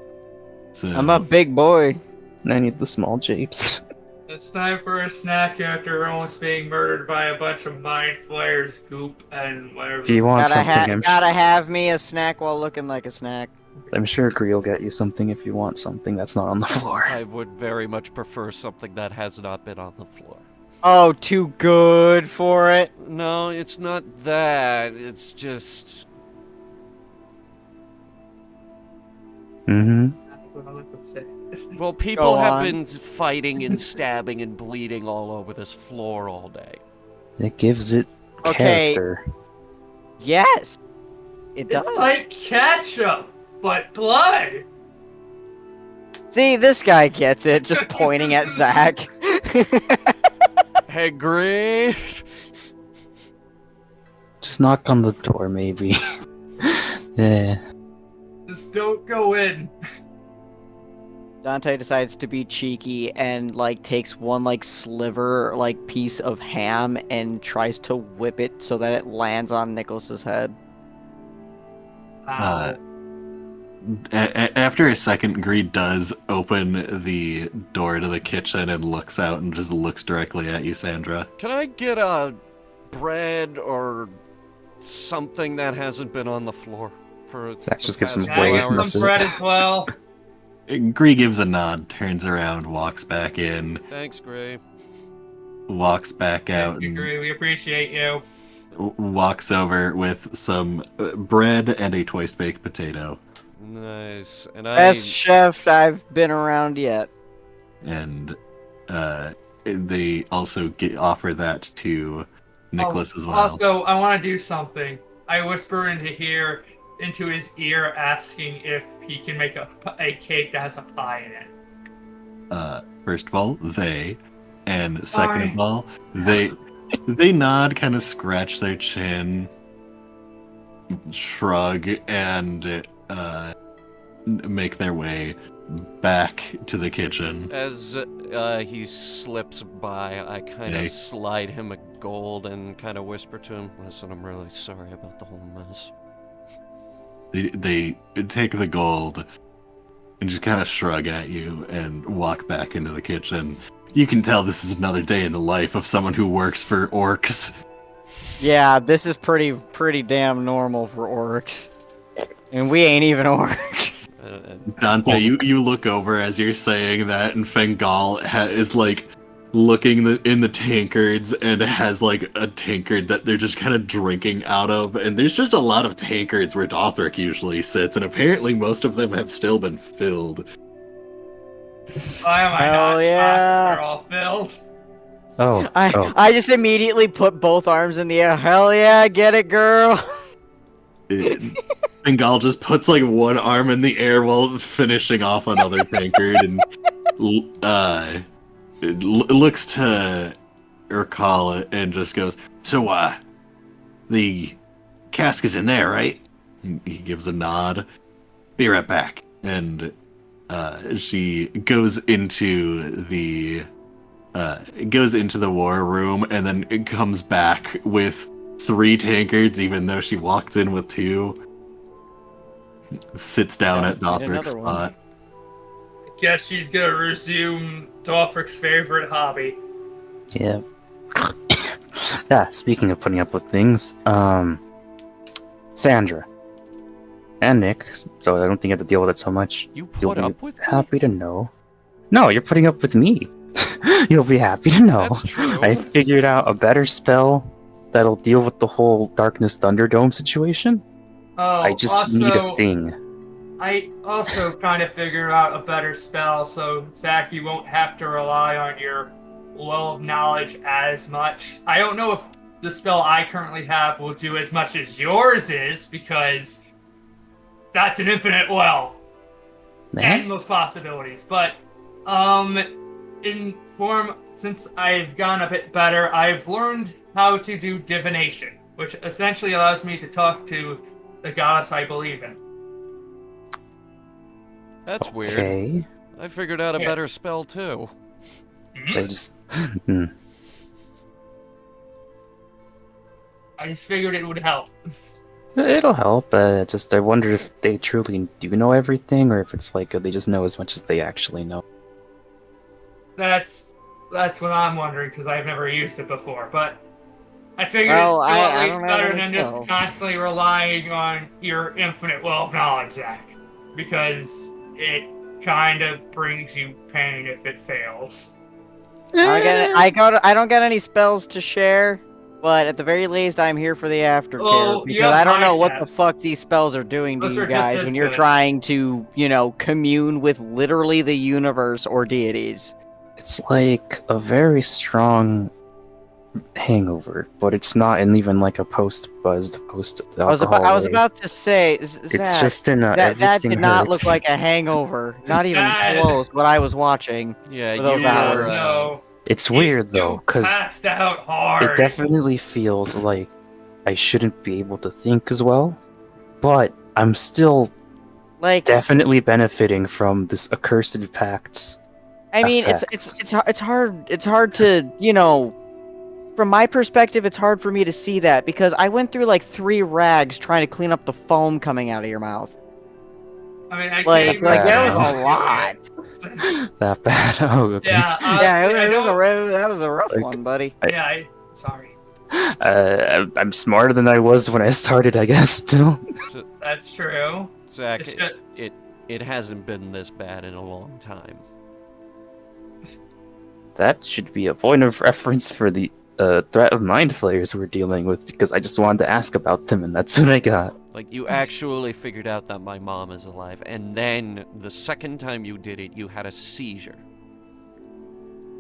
Speaker 3: so,
Speaker 2: I'm a big boy.
Speaker 6: And I need the small japes.
Speaker 5: It's time for a snack after almost being murdered by a bunch of mind flayers, goop, and whatever.
Speaker 6: If you want something,
Speaker 2: Gotta have me a snack while looking like a snack.
Speaker 6: I'm sure Gree will get you something if you want something that's not on the floor.
Speaker 1: I would very much prefer something that has not been on the floor.
Speaker 2: Oh, too good for it.
Speaker 1: No, it's not that. It's just.
Speaker 6: Mm-hmm.
Speaker 1: Well, people
Speaker 2: Go
Speaker 1: have
Speaker 2: on.
Speaker 1: been fighting and stabbing and bleeding all over this floor all day.
Speaker 6: It gives it
Speaker 2: Okay.
Speaker 6: character.
Speaker 2: Yes. It does.
Speaker 5: It's like ketchup, but blood.
Speaker 2: See, this guy gets it, just pointing at Zach.
Speaker 1: Hey, Gree.
Speaker 6: Just knock on the door, maybe. Yeah.
Speaker 5: Just don't go in.
Speaker 2: Dante decides to be cheeky and like takes one like sliver like piece of ham and tries to whip it so that it lands on Nicholas's head.
Speaker 3: Uh, after a second, Gree does open the door to the kitchen and looks out and just looks directly at you, Sandra.
Speaker 1: Can I get a bread or something that hasn't been on the floor for
Speaker 6: Zach, just
Speaker 1: the
Speaker 6: give some
Speaker 1: past
Speaker 5: Can I
Speaker 6: flavor
Speaker 5: get
Speaker 1: hours?
Speaker 6: That's
Speaker 5: some
Speaker 6: it.
Speaker 5: bread as well?
Speaker 3: Gree gives a nod, turns around, walks back in,
Speaker 1: Thanks, Gree.
Speaker 3: walks back out,
Speaker 5: Thank you,
Speaker 3: and
Speaker 5: Gray. We appreciate you.
Speaker 3: walks over with some bread and a twice-baked potato.
Speaker 1: Nice. And
Speaker 2: Best chef I've been around yet.
Speaker 3: And they also offer that to Nicholas as well.
Speaker 5: Also, I want to do something. I whisper into his ear, asking if he can make a cake that has a pie in it.
Speaker 3: First of all, they, and second
Speaker 5: Sorry.
Speaker 3: of all, they nod, kind of scratch their chin, shrug, and make their way back to the kitchen.
Speaker 1: as he slips by, I kind
Speaker 3: Hey.
Speaker 1: of slide him a gold and kind of whisper to him, "Listen, I'm really sorry about the whole mess."
Speaker 3: They take the gold and just kind of shrug at you and walk back into the kitchen. You can tell this is another day in the life of someone who works for orcs.
Speaker 2: Yeah, this is pretty damn normal for orcs. And we ain't even orcs.
Speaker 3: Dante, you look over as you're saying that, and Fengal is like looking in the tankards and has like a tankard that they're just kind of drinking out of, and there's just a lot of tankards where Dothric usually sits, and apparently most of them have still been filled.
Speaker 5: Why am I
Speaker 2: Hell
Speaker 5: not?
Speaker 2: yeah.
Speaker 5: They're all filled.
Speaker 6: Oh, oh.
Speaker 2: I just immediately put both arms in the air. Hell yeah, get it, girl.
Speaker 3: Fengal just puts like one arm in the air while finishing off another tankard, and looks to Urkala and just goes, "So, the cask is in there, right?" He gives a nod. "Be right back." And she goes into the war room, and then it comes back with 3 tankards, even though she walked in with 2. Sits down
Speaker 2: Yeah,
Speaker 3: at Dothric's
Speaker 2: another one.
Speaker 3: spot.
Speaker 5: Guess she's gonna resume Dothric's favorite hobby.
Speaker 6: Yeah. Yeah, speaking of putting up with things, Sandra. And Nick, so I don't think you have to deal with it so much.
Speaker 1: You
Speaker 6: You'll
Speaker 1: put
Speaker 6: be
Speaker 1: up with me?
Speaker 6: happy to know. No, you're putting up with me. You'll be happy to know.
Speaker 1: That's true.
Speaker 6: I figured out a better spell that'll deal with the whole Darkness Thunderdome situation.
Speaker 5: Oh,
Speaker 6: I just
Speaker 5: also,
Speaker 6: need a thing.
Speaker 5: I also kind of figured out a better spell, so Zach, you won't have to rely on your well of knowledge as much. I don't know if the spell I currently have will do as much as yours is, because that's an infinite well.
Speaker 6: Man,
Speaker 5: Endless possibilities. But, since I've gone a bit better, I've learned how to do divination, which essentially allows me to talk to the goddess I believe in.
Speaker 1: That's weird.
Speaker 6: okay.
Speaker 1: I figured out a
Speaker 5: Yeah.
Speaker 1: better spell too.
Speaker 6: I just. Hmm.
Speaker 5: I just figured it would help.
Speaker 6: It'll help. I wonder if they truly do know everything, or if it's like they just know as much as they actually know.
Speaker 5: That's what I'm wondering, because I've never used it before. But I figured
Speaker 2: Well,
Speaker 5: it's still
Speaker 2: I
Speaker 5: at least
Speaker 2: don't have
Speaker 5: better
Speaker 2: any
Speaker 5: than just
Speaker 2: spells.
Speaker 5: constantly relying on your infinite well of knowledge, Zach. Because it kind of brings you pain if it fails.
Speaker 2: I don't get any spells to share, but at the very least, I'm here for the aftercare
Speaker 5: Well, you
Speaker 2: because
Speaker 5: have
Speaker 2: I don't know
Speaker 5: high
Speaker 2: what the
Speaker 5: chefs.
Speaker 2: fuck these spells are doing to
Speaker 5: Those
Speaker 2: you
Speaker 5: are just
Speaker 2: guys
Speaker 5: as
Speaker 2: when you're
Speaker 5: good.
Speaker 2: trying to, commune with literally the universe or deities.
Speaker 6: It's like a very strong hangover, but it's not in even like a post-buzzed, post-alcohol
Speaker 2: I was
Speaker 6: way.
Speaker 2: about to say,
Speaker 6: It's
Speaker 2: Zach,
Speaker 6: just in
Speaker 2: that
Speaker 6: everything
Speaker 2: did not look
Speaker 6: hurts.
Speaker 2: like a hangover. Not even
Speaker 5: That-
Speaker 2: close. What I was watching.
Speaker 1: Yeah,
Speaker 2: For those
Speaker 1: you
Speaker 2: hours.
Speaker 1: were.
Speaker 5: No.
Speaker 6: It's weird though,
Speaker 5: You
Speaker 6: because
Speaker 5: passed out hard.
Speaker 6: it definitely feels like I shouldn't be able to think as well, but I'm still
Speaker 2: Like,
Speaker 6: definitely benefiting from this accursed pact's
Speaker 2: I mean,
Speaker 6: effects.
Speaker 2: it's hard to, from my perspective, it's hard for me to see that because I went through like 3 rags trying to clean up the foam coming out of your mouth.
Speaker 5: I mean, I
Speaker 2: Like
Speaker 5: can't
Speaker 2: there was
Speaker 6: bad.
Speaker 2: a lot.
Speaker 6: That bad. Oh, okay.
Speaker 5: Yeah, honestly,
Speaker 2: Yeah,
Speaker 5: I don't.
Speaker 2: that was a rough
Speaker 6: Like-
Speaker 2: one, buddy.
Speaker 5: Yeah, sorry.
Speaker 6: I'm smarter than I was when I started, I guess. Still.
Speaker 5: That's true.
Speaker 1: Zach,
Speaker 5: It's just-
Speaker 1: it hasn't been this bad in a long time.
Speaker 6: That should be a point of reference for the threat of mind flayers we're dealing with, because I just wanted to ask about them, and that's what I got.
Speaker 1: Like, you actually figured out that my mom is alive, and then the second time you did it, you had a seizure.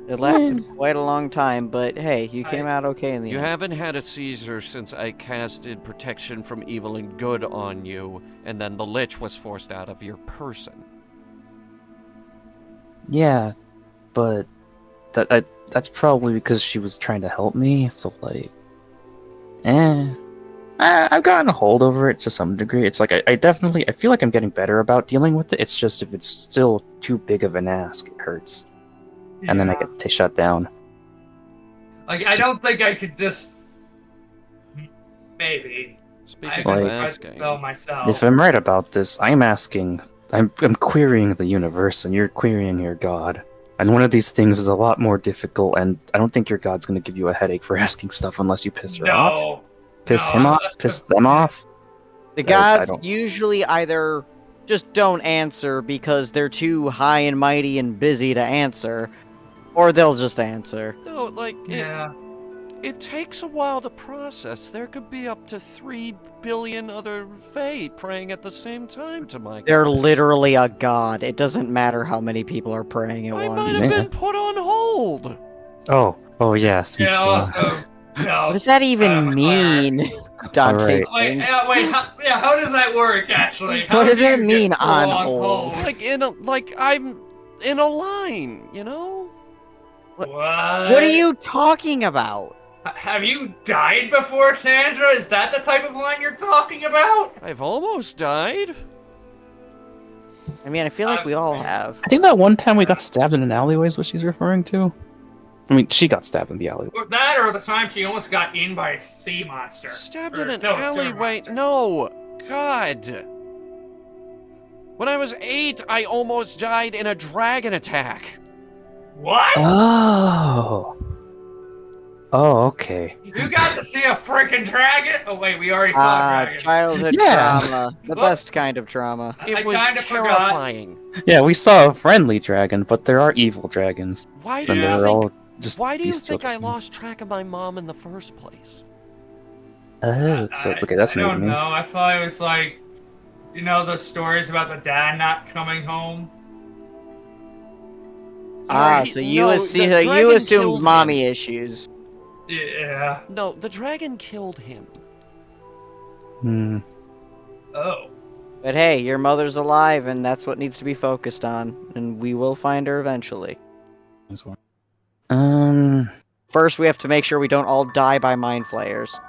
Speaker 2: It lasted quite a long time, but hey, you came out okay in the
Speaker 1: You
Speaker 2: end.
Speaker 1: haven't had a seizure since I casted protection from evil and good on you, and then the lich was forced out of your person.
Speaker 6: Yeah, but that's probably because she was trying to help me. So like, I've gotten a hold over it to some degree. It's like I feel like I'm getting better about dealing with it. It's just if it's still too big of an ask, it hurts, and then I
Speaker 5: Yeah.
Speaker 6: get shut down.
Speaker 5: Like,
Speaker 6: It's
Speaker 5: I
Speaker 6: just-
Speaker 5: don't think I could just. Maybe. I
Speaker 1: Speaking
Speaker 5: could
Speaker 1: of
Speaker 6: Like-
Speaker 5: try to
Speaker 1: asking,
Speaker 5: spell myself.
Speaker 6: If I'm right about this, I'm querying the universe, and you're querying your god. And one of these things is a lot more difficult, and I don't think your god's gonna give you a headache for asking stuff unless you piss her off.
Speaker 5: No.
Speaker 6: Piss
Speaker 5: No,
Speaker 6: him off?
Speaker 5: that's
Speaker 6: Piss
Speaker 5: the-
Speaker 6: them off?
Speaker 2: The
Speaker 6: I
Speaker 2: gods
Speaker 6: don't-
Speaker 2: usually either just don't answer because they're too high and mighty and busy to answer, or they'll just answer.
Speaker 1: no, like,
Speaker 5: Yeah.
Speaker 1: it takes a while to process. There could be up to 3 billion other Fae praying at the same time to my
Speaker 2: They're
Speaker 1: gods.
Speaker 2: literally a god. It doesn't matter how many people are praying at
Speaker 1: I might
Speaker 2: once.
Speaker 1: have
Speaker 6: Yeah.
Speaker 1: been put on hold.
Speaker 6: Oh yeah, since,
Speaker 5: Yeah, also.
Speaker 2: What does that even mean, Dante?
Speaker 6: Alright.
Speaker 5: Wait,
Speaker 2: thinks?
Speaker 5: how does that work, actually? How
Speaker 2: What does
Speaker 5: do
Speaker 2: that
Speaker 5: you
Speaker 2: mean,
Speaker 5: get
Speaker 2: on
Speaker 5: full
Speaker 2: hold?
Speaker 1: Like I'm in a line, you know?
Speaker 5: What?
Speaker 2: What are you talking about?
Speaker 5: Have you died before, Sandra? Is that the type of line you're talking about?
Speaker 1: I've almost died.
Speaker 2: I mean, I feel like we all have.
Speaker 6: I think that one time we got stabbed in an alleyway is what she's referring to. I mean, she got stabbed in the alleyway.
Speaker 5: Or that, or the time she almost got eaten by a sea monster.
Speaker 1: Stabbed
Speaker 5: Or-
Speaker 1: in an
Speaker 5: no, sewer
Speaker 1: alleyway.
Speaker 5: monster.
Speaker 1: No, God. When I was 8, I almost died in a dragon attack.
Speaker 5: What?
Speaker 6: Oh, okay.
Speaker 5: You got to see a freaking dragon? Oh wait, we already saw a dragon.
Speaker 2: Childhood
Speaker 6: Yeah.
Speaker 2: trauma. The
Speaker 5: Whoops.
Speaker 2: best kind of trauma.
Speaker 5: I
Speaker 1: It was
Speaker 5: kinda forgot.
Speaker 1: terrifying.
Speaker 6: Yeah, we saw a friendly dragon, but there are evil dragons.
Speaker 1: Why do
Speaker 6: And
Speaker 1: you
Speaker 5: Yeah.
Speaker 6: they're
Speaker 1: think?
Speaker 6: all just
Speaker 1: Why do you
Speaker 6: bestial
Speaker 1: think I
Speaker 6: dragons.
Speaker 1: lost track of my mom in the first place?
Speaker 6: Oh, so okay, that's
Speaker 5: I
Speaker 6: new to
Speaker 5: don't
Speaker 6: me.
Speaker 5: know. I thought it was like You know those stories about the dad not coming home?
Speaker 2: So you
Speaker 1: no,
Speaker 2: see,
Speaker 1: the
Speaker 2: you
Speaker 1: dragon
Speaker 2: assumed
Speaker 1: killed
Speaker 2: mommy
Speaker 1: him.
Speaker 2: issues.
Speaker 5: Yeah.
Speaker 1: No, the dragon killed him.
Speaker 6: Hmm.
Speaker 5: Oh.
Speaker 2: But hey, your mother's alive, and that's what needs to be focused on, and we will find her eventually.
Speaker 6: This one. Um.
Speaker 2: First, we have to make sure we don't all die by mind flayers.